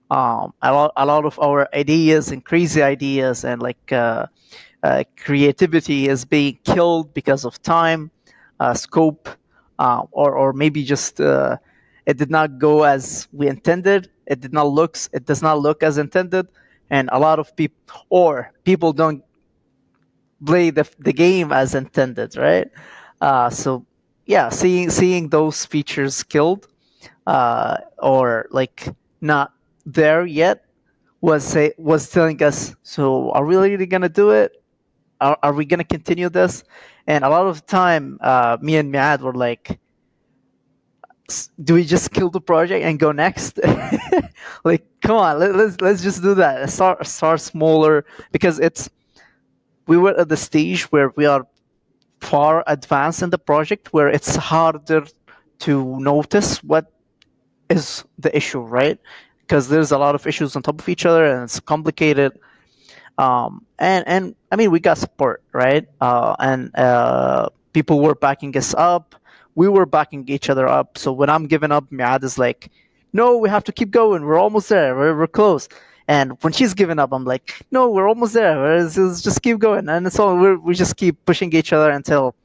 Speaker 3: A lot of our ideas and crazy ideas and like creativity is being killed because of time, scope, or maybe just it did not go as we intended. It does not look as intended, and a lot of people don't play the game as intended, right? So yeah, seeing those features killed, or like not there yet, was telling us, so are we really gonna do it? Are we gonna continue this? And a lot of the time, me and Meaad were like, do we just kill the project and go next? Like, come on, let's just do that. Start smaller, because we were at the stage where we are far advanced in the project, where it's harder to notice what is the issue, right? Because there's a lot of issues on top of each other, and it's complicated. And I mean, we got support, right? And people were backing us up. We were backing each other up. So when I'm giving up, Miad is like, "No, we have to keep going. We're almost there. We're close." And when she's giving up, I'm like, "No, we're almost there. Let's just keep going." And it's all we just keep pushing each other until,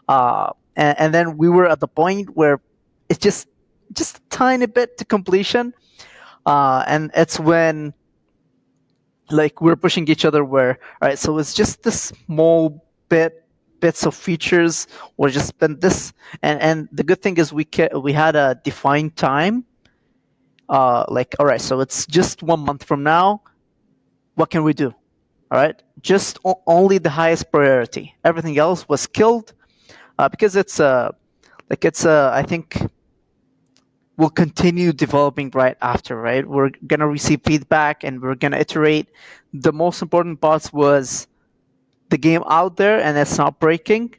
Speaker 3: and then we were at the point where it's just a tiny bit to completion, and it's when like we're pushing each other, where all right, so it's just this small bits of features, or just spend this. And the good thing is we had a defined time, like, all right, so it's just 1 month from now. What can we do? All right, just only the highest priority. Everything else was killed, because it's like it's I think we'll continue developing right after, right? We're gonna receive feedback and we're gonna iterate. The most important parts was the game out there, and it's not breaking.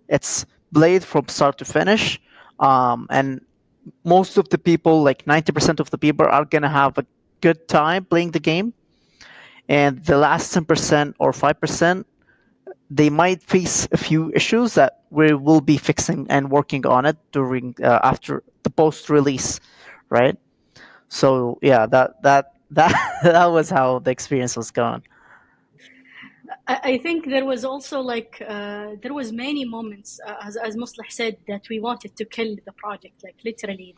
Speaker 3: It's played from start to finish, and most of the people, like 90% of the people, are gonna have a good time playing the game, and the last 10% or 5%, they might face a few issues that we will be fixing and working on it during after the post release, right? So yeah, that was how the experience was going.
Speaker 2: I think there was also like there was many moments, as Muslih said, that we wanted to kill the project. Like literally,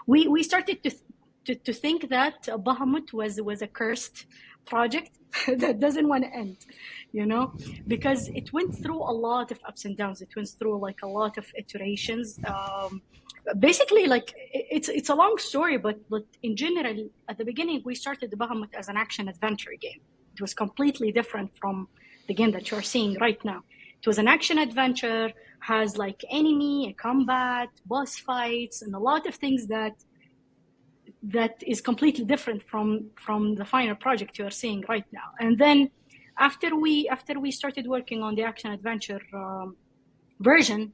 Speaker 2: we started to think that Bahamut was a cursed project that doesn't want to end, you know, because it went through a lot of ups and downs. It went through like a lot of iterations. Basically, like it's a long story, but in general, at the beginning, we started the Bahamut as an action adventure game. It was completely different from the game that you're seeing right now. It was an action adventure, has like enemy, a combat, boss fights, and a lot of things that is completely different from the final project you are seeing right now. And then after we started working on the action adventure version,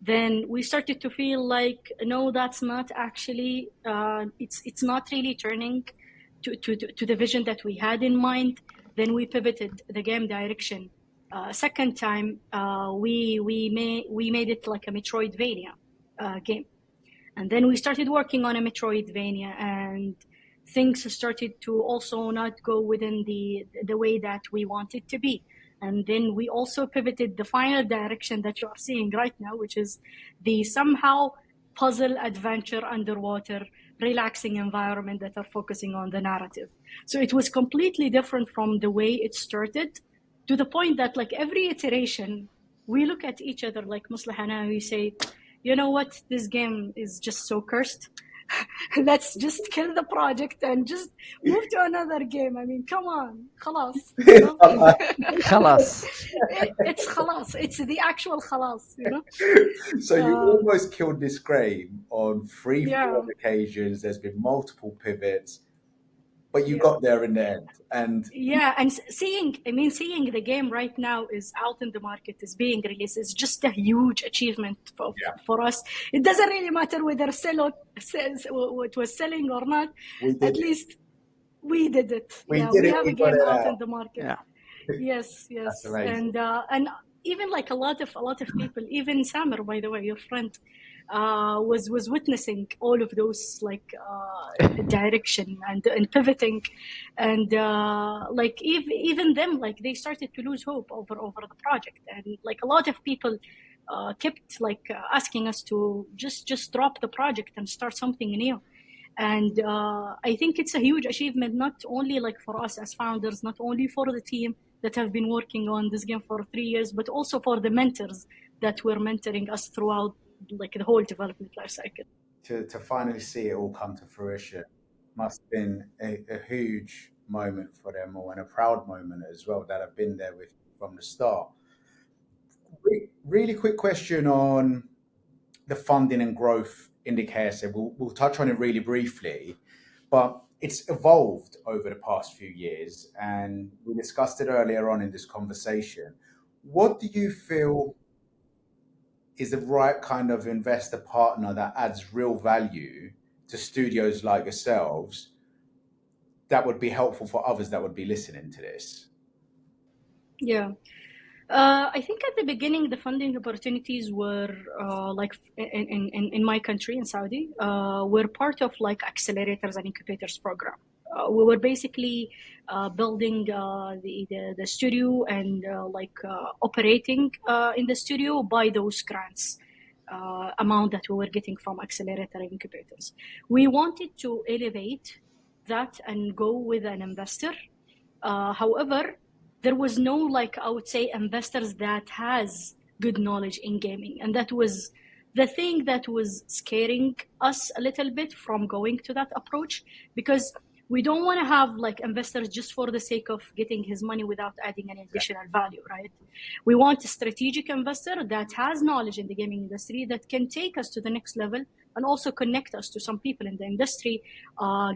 Speaker 2: then we started to feel like, no, that's not actually it's not really turning to the vision that we had in mind. Then we pivoted the game direction. Second time, we made it like a Metroidvania game. And then we started working on a Metroidvania, and things started to also not go within the way that we wanted to be. And then we also pivoted the final direction that you are seeing right now, which is the somehow puzzle adventure underwater, relaxing environment that are focusing on the narrative. So it was completely different from the way it started, to the point that like every iteration, we look at each other like Muslih and I, we say, you know what, this game is just so cursed. Let's just kill the project and just move to another game. I mean, come on, khalas. You know?
Speaker 3: Khalas.
Speaker 2: It's khalas. It's the actual khalas, you know?
Speaker 1: So you almost killed this game on three occasions. There's been multiple pivots, but you got there in the end. And
Speaker 2: and seeing the game right now is out in the market, is being released, is just a huge achievement for us. It doesn't really matter whether it was selling or not. At least we did it. We have a game out in the market. Yes. And even like a lot of people, even Samer, by the way, your friend, was witnessing all of those like direction and pivoting, and like even them, like they started to lose hope over the project, and like a lot of people kept like asking us to just drop the project and start something new. And I think it's a huge achievement, not only like for us as founders, not only for the team that have been working on this game for 3 years, but also for the mentors that were mentoring us throughout like the whole development life cycle.
Speaker 1: To finally see it all come to fruition must have been a huge moment for them all, and a proud moment as well, that have been there with from the start. Really quick question on the funding and growth in the KSA. We'll touch on it really briefly, but it's evolved over the past few years, and we discussed it earlier on in this conversation. What do you feel is the right kind of investor partner that adds real value to studios like yourselves that would be helpful for others that would be listening to this?
Speaker 2: I think at the beginning, the funding opportunities were like in my country, in Saudi, were part of like accelerators and incubators program. We were basically building the studio and operating in the studio by those grants amount that we were getting from accelerator and incubators. We wanted to elevate that and go with an investor. However, there was no, like, I would say, investors that has good knowledge in gaming. And that was the thing that was scaring us a little bit from going to that approach, because we don't want to have like investors just for the sake of getting his money without adding any additional value, right? We want a strategic investor that has knowledge in the gaming industry that can take us to the next level and also connect us to some people in the industry,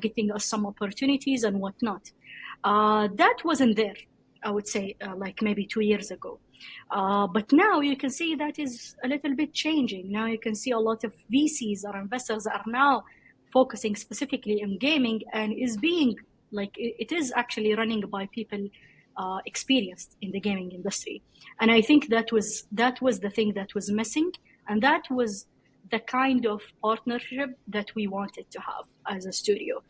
Speaker 2: getting us some opportunities and whatnot. That wasn't there. I would say, like maybe 2 years ago. But now you can see that is a little bit changing. Now you can see a lot of VCs or investors are now focusing specifically on gaming, and is being like it is actually running by people experienced in the gaming industry. And I think that was the thing that was missing, and that was the kind of partnership that we wanted to have as a studio,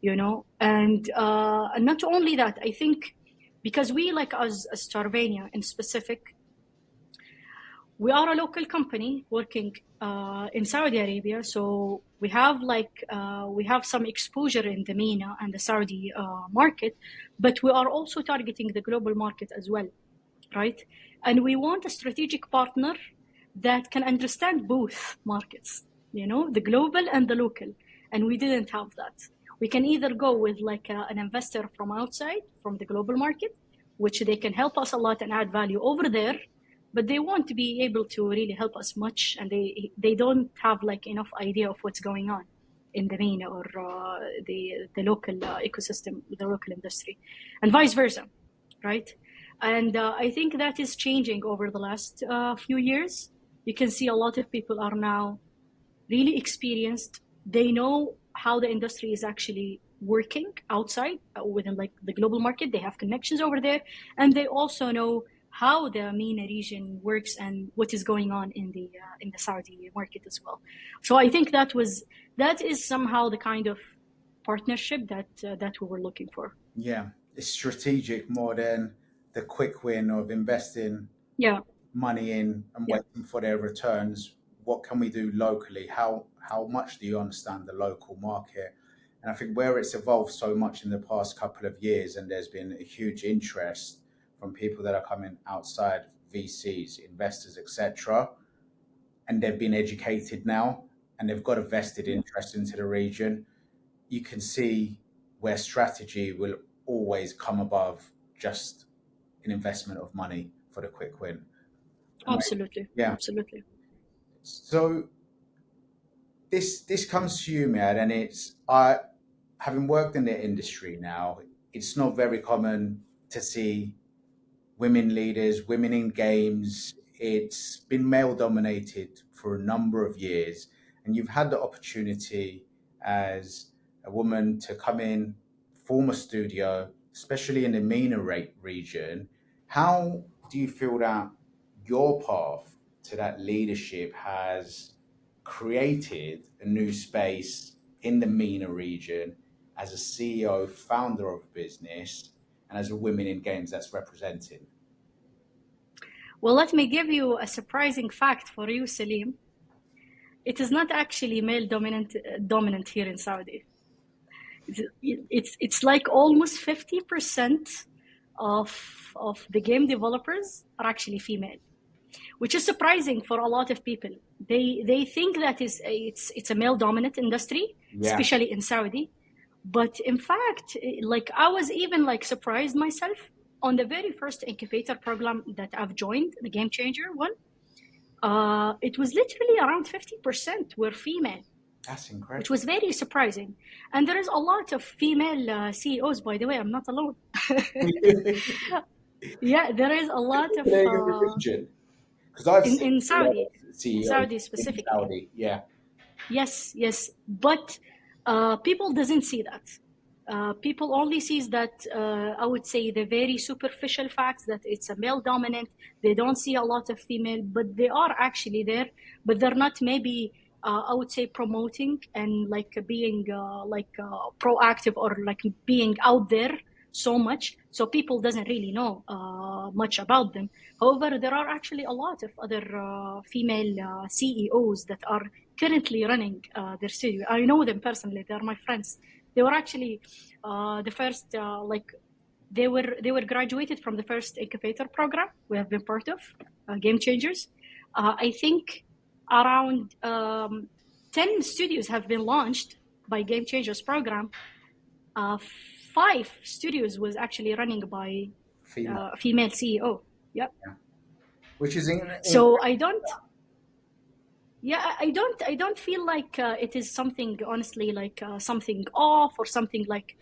Speaker 2: you know. And not only that, I think because we, like as Starvania in specific, we are a local company working in Saudi Arabia, so we have some exposure in the MENA and the Saudi market, but we are also targeting the global market as well, right? And we want a strategic partner that can understand both markets, you know, the global and the local. And we didn't have that. We can either go with like an investor from outside, from the global market, which they can help us a lot and add value over there, but they want to be able to really help us much, and they don't have like enough idea of what's going on in the MENA or the local ecosystem, the local industry, and vice versa, right? And I think that is changing over the last few years. You can see a lot of people are now really experienced. They know how the industry is actually working outside within like the global market. They have connections over there, and they also know how the MENA region works and what is going on in the Saudi market as well. So I think that is somehow the kind of partnership that we were looking for.
Speaker 1: Yeah, it's strategic more than the quick win of investing money in and waiting for their returns. What can we do locally? How much do you understand the local market? And I think where it's evolved so much in the past couple of years, and there's been a huge interest from people that are coming outside, VCs, investors, etc., and they've been educated now, and they've got a vested interest into the region. You can see where strategy will always come above just an investment of money for the quick win.
Speaker 2: Absolutely.
Speaker 1: Yeah.
Speaker 2: Absolutely.
Speaker 1: So this comes to you, Meaad, and it's having worked in the industry now, it's not very common to see women leaders, women in games. It's been male dominated for a number of years, and you've had the opportunity as a woman to come in, form a studio, especially in the MENA region. How do you feel that your path to that leadership has created a new space in the MENA region as a CEO, founder of a business, and as a women in games that's represented?
Speaker 2: Well, let me give you a surprising fact for you, Selim. It is not actually male dominant here in Saudi. It's like almost 50% of the game developers are actually female, which is surprising for a lot of people. They think that it's a male dominant industry, especially in Saudi. But in fact, like I was even like surprised myself on the very first incubator program that I've joined, the Game Changer one. It was literally around 50% were female.
Speaker 1: That's incredible.
Speaker 2: Which was very surprising. And there is a lot of female CEOs, by the way. I'm not alone. Yeah, there is a lot of in Saudi, in Saudi specifically.
Speaker 1: In Saudi, yeah.
Speaker 2: Yes, but people doesn't see that. People only sees that. I would say the very superficial facts that it's a male dominant. They don't see a lot of female, but they are actually there. But they're not maybe. I would say promoting and like being proactive or like being out there so much, so people doesn't really know much about them. However, there are actually a lot of other female CEOs that are currently running their studio. I know them personally. They are my friends. They were actually the first they were graduated from the first incubator program we have been part of, Game Changers. I think around 10 studios have been launched by Game Changers program. 5 studios was actually running by female CEO. Yep.
Speaker 1: Yeah. Which is
Speaker 2: so I don't feel like it is something honestly like something off or something like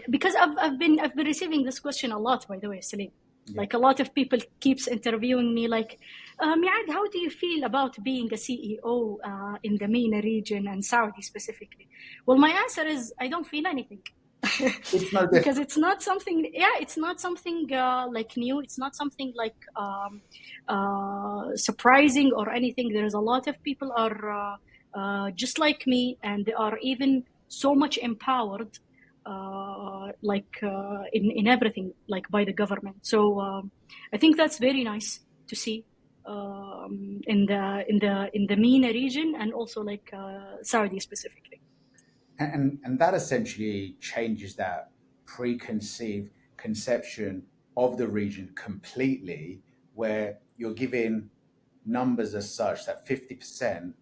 Speaker 2: because I've been receiving this question a lot, by the way, Salim.
Speaker 1: Yeah.
Speaker 2: Like a lot of people keeps interviewing me, like, Meaad, how do you feel about being a CEO in the MENA region and Saudi specifically? Well, my answer is I don't feel anything.
Speaker 1: It's no
Speaker 2: Because
Speaker 1: different.
Speaker 2: it's not something, it's not something like new. It's not something like surprising or anything. There's a lot of people are just like me, and they are even so much empowered in everything, like by the government. So I think that's very nice to see in the MENA region, and also like Saudi specifically.
Speaker 1: And that essentially changes that preconceived conception of the region completely, where you're giving numbers as such that 50%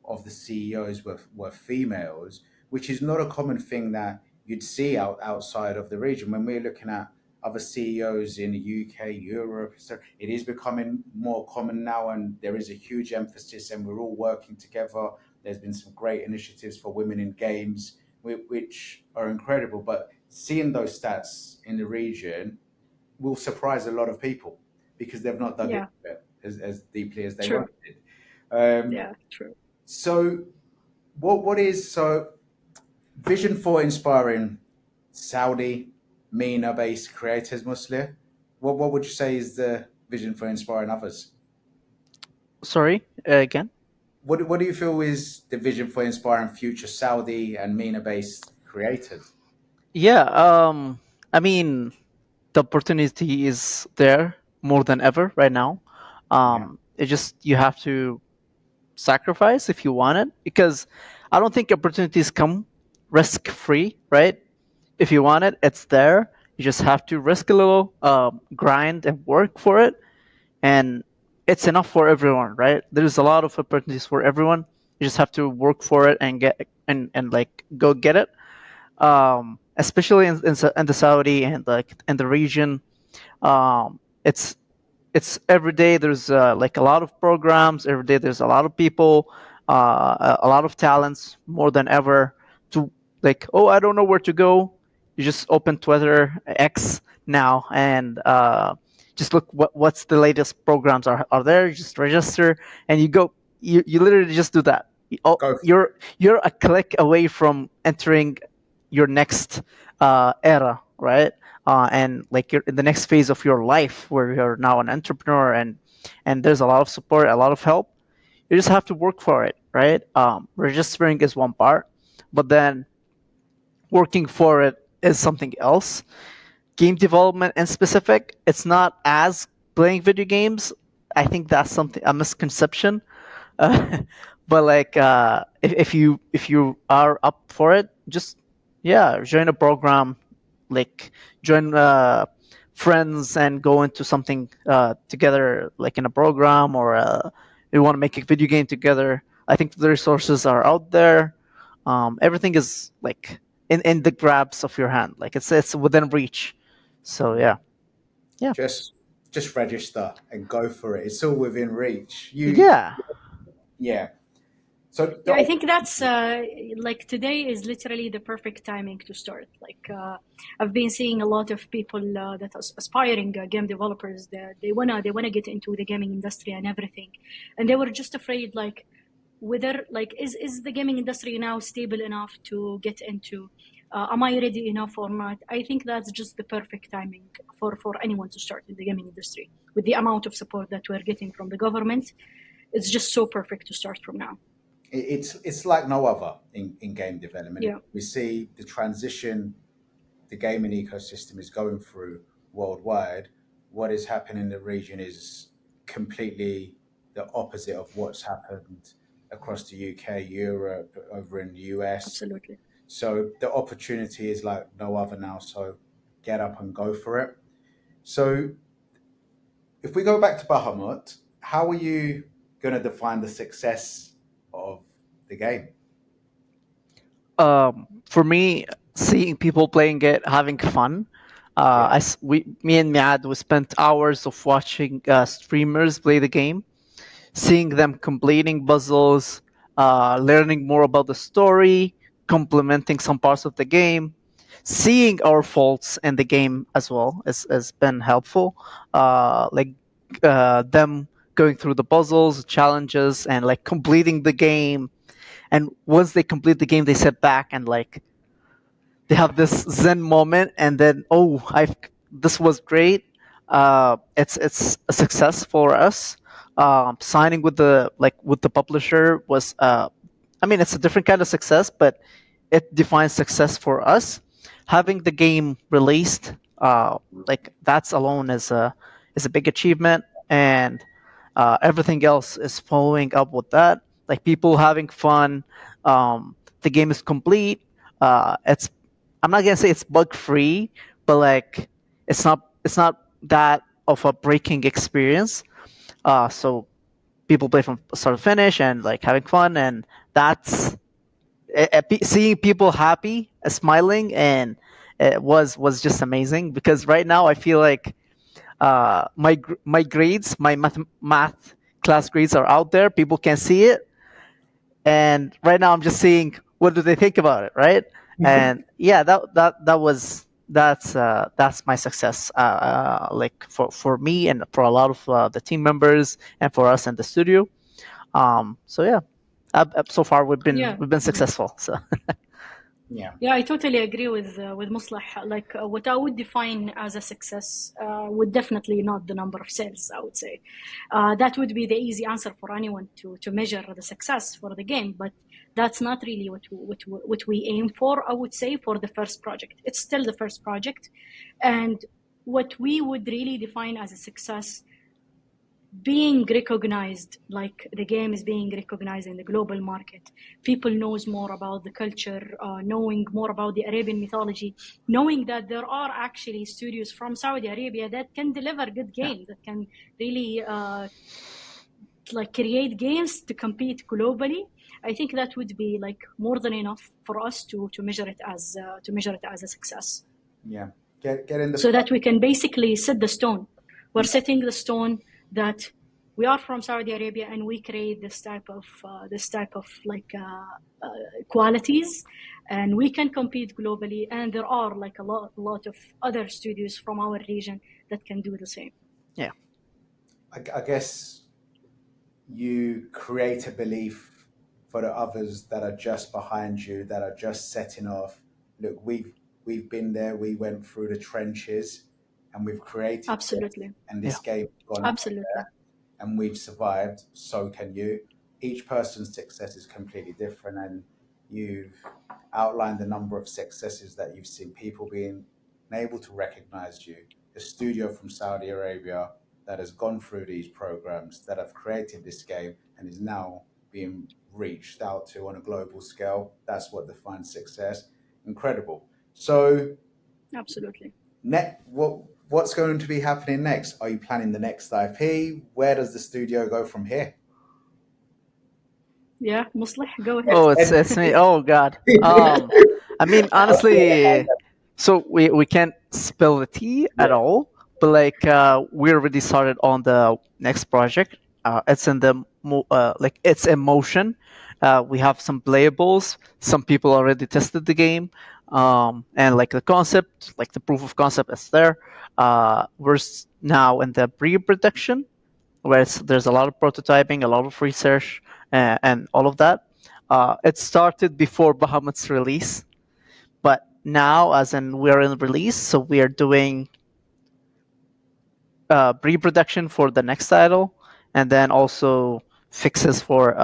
Speaker 1: of the CEOs were females, which is not a common thing that you'd see outside of the region. When we're looking at other CEOs in the UK, Europe, so it is becoming more common now, and there is a huge emphasis, and we're all working together. There's been some great initiatives for women in games, which are incredible. But seeing those stats in the region will surprise a lot of people because they've not dug
Speaker 2: Yeah,
Speaker 1: into it as deeply as they
Speaker 2: true.
Speaker 1: wanted. Um,
Speaker 2: Yeah, true.
Speaker 1: so what is so vision for inspiring Saudi MENA based creators, Muslih? What would you say is the vision for inspiring others?
Speaker 3: Sorry, again.
Speaker 1: What do you feel is the vision for inspiring future Saudi and MENA based creators?
Speaker 3: Yeah, I mean, the opportunity is there more than ever right now.
Speaker 1: Yeah,
Speaker 3: It just you have to sacrifice if you want it, because I don't think opportunities come risk free, right? If you want it, it's there. You just have to risk a little, grind and work for it, and it's enough for everyone, right? There's a lot of opportunities for everyone. You just have to work for it and get and like go get it. Especially in the Saudi and like in the region, it's every day there's like a lot of programs. Every day there's a lot of people, a lot of talents, more than ever. To like, oh, I don't know where to go. You just open Twitter X now and just look what's the latest programs are there. You just register and you go. You literally just do that. Oh,
Speaker 1: go.
Speaker 3: you're a click away from entering your next era, right? And like you're in the next phase of your life where you're now an entrepreneur, and there's a lot of support, a lot of help. You just have to work for it, right? Registering is one part, but then working for it is something else. Game development in specific, it's not as playing video games. I think that's something, a misconception. uh, but like if you are up for it, just yeah, join a program, like join friends and go into something together, like in a program, or you want to make a video game together. I think the resources are out there. Everything is like in the grabs of your hand, like it's within reach. So yeah, yeah,
Speaker 1: Just just register and go for it. It's all within reach.
Speaker 3: yeah.
Speaker 1: Yeah. So
Speaker 2: Yeah, I think that's like today is literally the perfect timing to start. Like I've been seeing a lot of people that are aspiring game developers that they wanna get into the gaming industry and everything, and they were just afraid like whether like is the gaming industry now stable enough to get into? Am I ready enough or not? I think that's just the perfect timing for anyone to start in the gaming industry with the amount of support that we're getting from the government. It's just so perfect to start from now.
Speaker 1: it's like no other in game development.
Speaker 2: Yeah,
Speaker 1: We see the transition the gaming ecosystem is going through worldwide. What is happening in the region is completely the opposite of what's happened across the UK, Europe, over in the US.
Speaker 2: absolutely.
Speaker 1: So the opportunity is like no other now. So get up and go for it. So if we go back to Bahamut, how are you going to define the success of the game?
Speaker 3: For me, seeing people playing it, having fun.
Speaker 1: Yeah.
Speaker 3: Me and Meaad, we spent hours of watching streamers play the game, seeing them completing puzzles, learning more about the story, complementing some parts of the game. seeing our faults in the game as well has been helpful. Like them going through the puzzles, challenges, and like completing the game. And once they complete the game, they sit back and like they have this zen moment, and then I this was great. It's a success for us. Signing with the publisher was I mean, it's a different kind of success, but it defines success for us. Having the game released, like that's alone is a big achievement, and everything else is following up with that. Like people having fun. The game is complete. It's I'm not gonna say it's bug free, but like it's not that of a breaking experience. So people play from start to finish and like having fun, and that's seeing people happy, smiling, and it was just amazing. Because right now I feel like my grades, my math class grades are out there. People can see it, and right now I'm just seeing what do they think about it, right? And yeah, that's my success, like for me and for a lot of the team members and for us in the studio. So yeah, so far
Speaker 2: Yeah.
Speaker 3: we've been successful. So
Speaker 1: Yeah.
Speaker 2: Yeah, I totally agree with Muslih. Like what I would define as a success would definitely not the number of sales. I would say that would be the easy answer for anyone to measure the success for the game, but that's not really what we aim for. I would say for the first project, it's still the first project, and what we would really define as a success being recognized, like the game is being recognized in the global market. People knows more about the culture, knowing more about the Arabian mythology, knowing that there are actually studios from Saudi Arabia that can deliver good games, that can really like create games to compete globally. I think that would be like more than enough for us to measure it as a success.
Speaker 1: Yeah. Get in the
Speaker 2: So that we can basically set the stone. We're setting the stone that we are from Saudi Arabia and we create this type of like qualities, and we can compete globally. And there are like a lot of other studios from our region that can do the same.
Speaker 3: yeah,
Speaker 1: I guess you create a belief for the others that are just behind you, that are just setting off. Look, we've been there. We went through the trenches, and we've created this,
Speaker 2: Absolutely.
Speaker 1: and
Speaker 3: yeah,
Speaker 1: this game's gone out
Speaker 2: Absolutely.
Speaker 1: there, and we've survived. So can you. Each person's success is completely different, and you've outlined the number of successes that you've seen. People being able to recognize you. The studio from Saudi Arabia that has gone through these programs, that have created this game, and is now being reached out to on a global scale. That's what defines success. Incredible. So,
Speaker 2: Absolutely.
Speaker 1: what's going to be happening next? Are you planning the next IP? Where does the studio go from here?
Speaker 2: Yeah, Muslih, go ahead.
Speaker 3: oh,
Speaker 1: And
Speaker 3: it's me. Oh God. I mean, honestly, so we can't spill the tea at
Speaker 1: yeah,
Speaker 3: all, but like we already started on the next project. It's in the like it's in motion. We have some playables. Some people already tested the game, and like the concept, like the proof of concept is there. We're now in the pre-production, where there's a lot of prototyping, a lot of research, and all of that. It started before Bahamut's release, but now, as in we're in release, so we are doing pre-production for the next title, and then also fixes for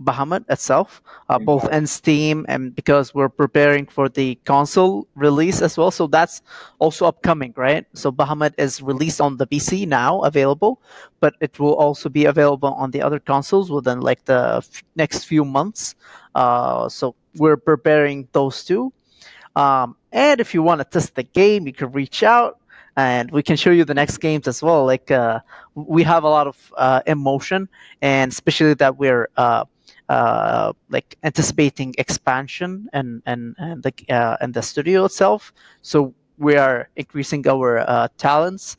Speaker 3: Bahamut itself, both in Steam and because we're preparing for the console release as well. So that's also upcoming, right? So Bahamut is released on the PC now, available, but it will also be available on the other consoles within like the next few months. So we're preparing those two. And if you want to test the game, you can reach out and we can show you the next games as well. Like we have a lot of emotion, and especially that we're like anticipating expansion and the studio itself. So we are increasing our talents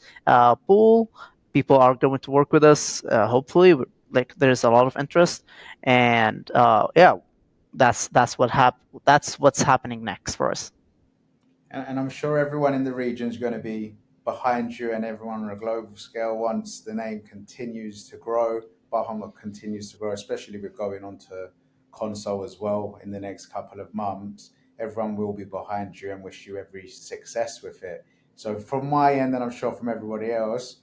Speaker 3: pool. People are going to work with us. Hopefully, like there's a lot of interest, and yeah, that's what's happening next for us.
Speaker 1: And I'm sure everyone in the region is going to be behind you, and everyone on a global scale once the name continues to grow. Bahamut continues to grow, especially with going on to console as well in the next couple of months. Everyone will be behind you and wish you every success with it. So from my end, and I'm sure from everybody else,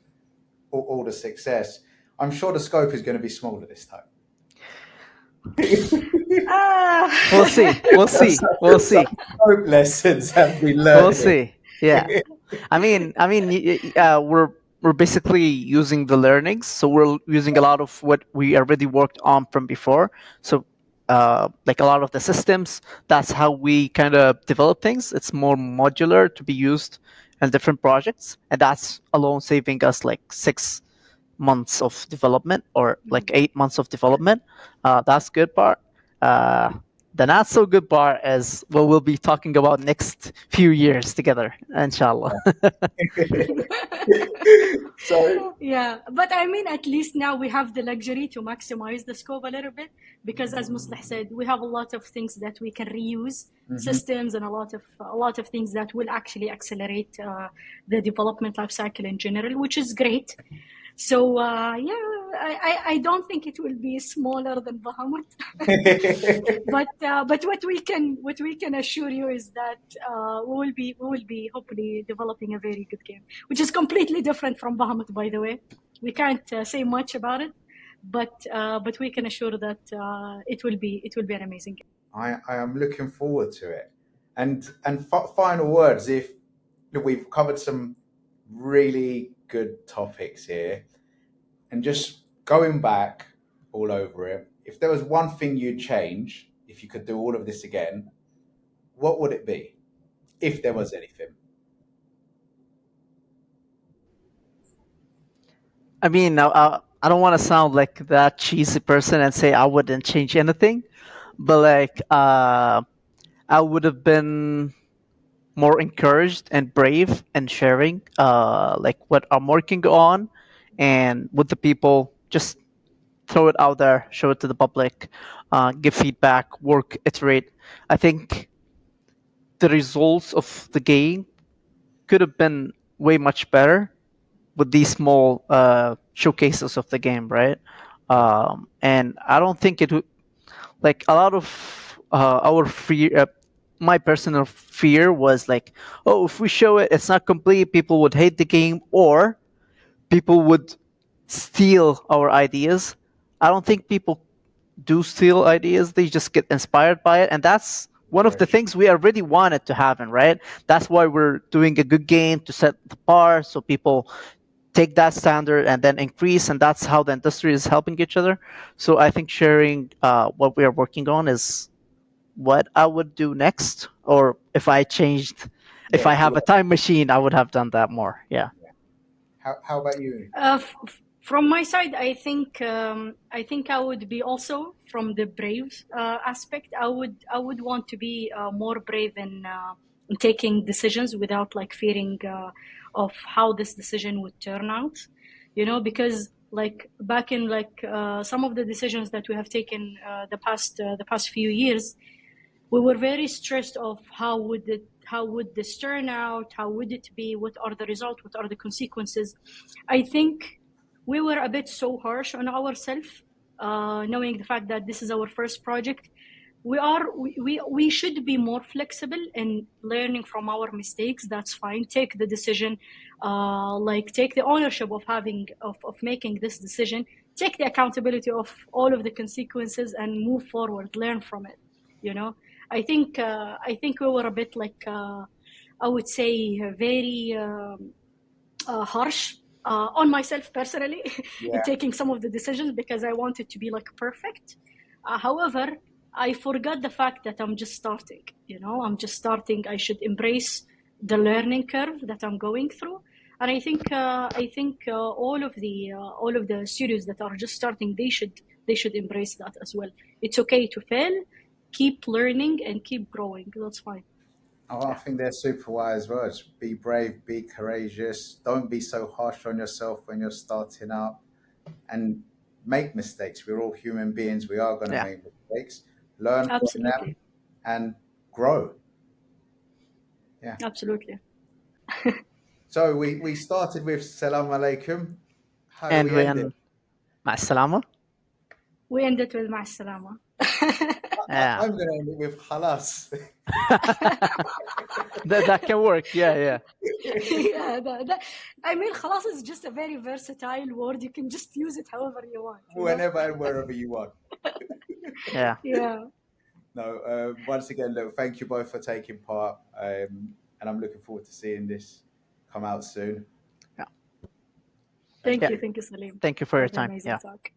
Speaker 1: all the success. I'm sure the scope is going to be smaller this time.
Speaker 3: We'll see. We'll see. We'll see.
Speaker 1: Some scope lessons have been
Speaker 3: We'll
Speaker 1: learned.
Speaker 3: see. Yeah. We're basically using the learnings, so we're using a lot of what we already worked on from before. So, like a lot of the systems, that's how we kind of develop things. It's more modular to be used in different projects, and that's alone saving us like 6 months of development or like 8 months of development. That's good part. Uh, the not so good part is what we'll be talking about next few years together, inshallah.
Speaker 1: So
Speaker 2: Yeah, but I mean, at least now we have the luxury to maximize the scope a little bit because, as Muslih said, we have a lot of things that we can reuse, systems, and a lot of things that will actually accelerate the development life cycle in general, which is great. So yeah, I don't think it will be smaller than Bahamut, but what we can assure you is that we will be hopefully developing a very good game, which is completely different from Bahamut, by the way. We can't say much about it, but we can assure that it will be an amazing game.
Speaker 1: I am looking forward to it. And final words. If look, we've covered some really good topics here, and just going back all over it, if there was one thing you'd change, if you could do all of this again, what would it be? If there was anything.
Speaker 3: I don't want to sound like that cheesy person and say I wouldn't change anything, but like I would have been more encouraged and brave and sharing like what I'm working on and with the people. Just throw it out there, show it to the public, give feedback, work, iterate. I think the results of the game could have been way much better with these small showcases of the game, right? And I don't think it would like a lot of our fear. My personal fear was like, oh, if we show it, it's not complete. People would hate the game, or people would steal our ideas. I don't think people do steal ideas, they just get inspired by it, and that's one of
Speaker 1: Very
Speaker 3: the
Speaker 1: true.
Speaker 3: things we already wanted to happen, right? That's why we're doing a good game to set the bar so people take that standard and then increase, and that's how the industry is helping each other. So I think sharing what we are working on is what I would do next, or if I
Speaker 1: Yeah,
Speaker 3: have a time machine, I would have done that more. Yeah.
Speaker 1: yeah. How about you?
Speaker 2: From my side, I think I would be also from the brave aspect. I would want to be more brave in taking decisions without like fearing of how this decision would turn out. Because like back in like some of the decisions that we have taken the past few years, we were very stressed of how would this turn out, how would it be, what are the results, what are the consequences. I think we were a bit so harsh on ourselves, knowing the fact that this is our first project. We should be more flexible in learning from our mistakes. That's fine. Take the decision, like take the ownership of making this decision. Take the accountability of all of the consequences and move forward. Learn from it. You know, I think we were a bit like I would say very harsh on myself personally in
Speaker 1: Yeah,
Speaker 2: taking some of the decisions because I wanted to be like perfect. However, I forgot the fact that I'm just starting. I'm just starting. I should embrace the learning curve that I'm going through, and I think all of the studios that are just starting, they should embrace that as well. It's okay to fail. Keep learning and keep growing. That's fine.
Speaker 1: oh, I think they're super wise words. Be brave, be courageous. Don't be so harsh on yourself when you're starting out, and make mistakes. We're all human beings. We are going to
Speaker 3: Yeah.
Speaker 1: make mistakes. Learn from them
Speaker 2: Absolutely.
Speaker 1: and grow. Yeah.
Speaker 2: Absolutely.
Speaker 1: So we started with Salam Alaikum. How do
Speaker 3: And
Speaker 1: we end it?
Speaker 3: when مع السلامة.
Speaker 2: We end it with مع السلامة.
Speaker 3: Yeah.
Speaker 1: I'm going to end it with Khalas.
Speaker 3: That can work. Yeah.
Speaker 2: Yeah, I mean, خلاص is just a very versatile word. You can just use it however you want.
Speaker 1: Whenever and wherever you want.
Speaker 3: Yeah.
Speaker 2: Yeah.
Speaker 1: No, once again, look, thank you both for taking part. And I'm looking forward to seeing this come out soon.
Speaker 2: Thank
Speaker 3: Yeah.
Speaker 2: you. Thank you, Salim.
Speaker 3: Thank you for your
Speaker 2: That was an
Speaker 3: time.
Speaker 2: amazing
Speaker 3: Yeah.
Speaker 2: talk.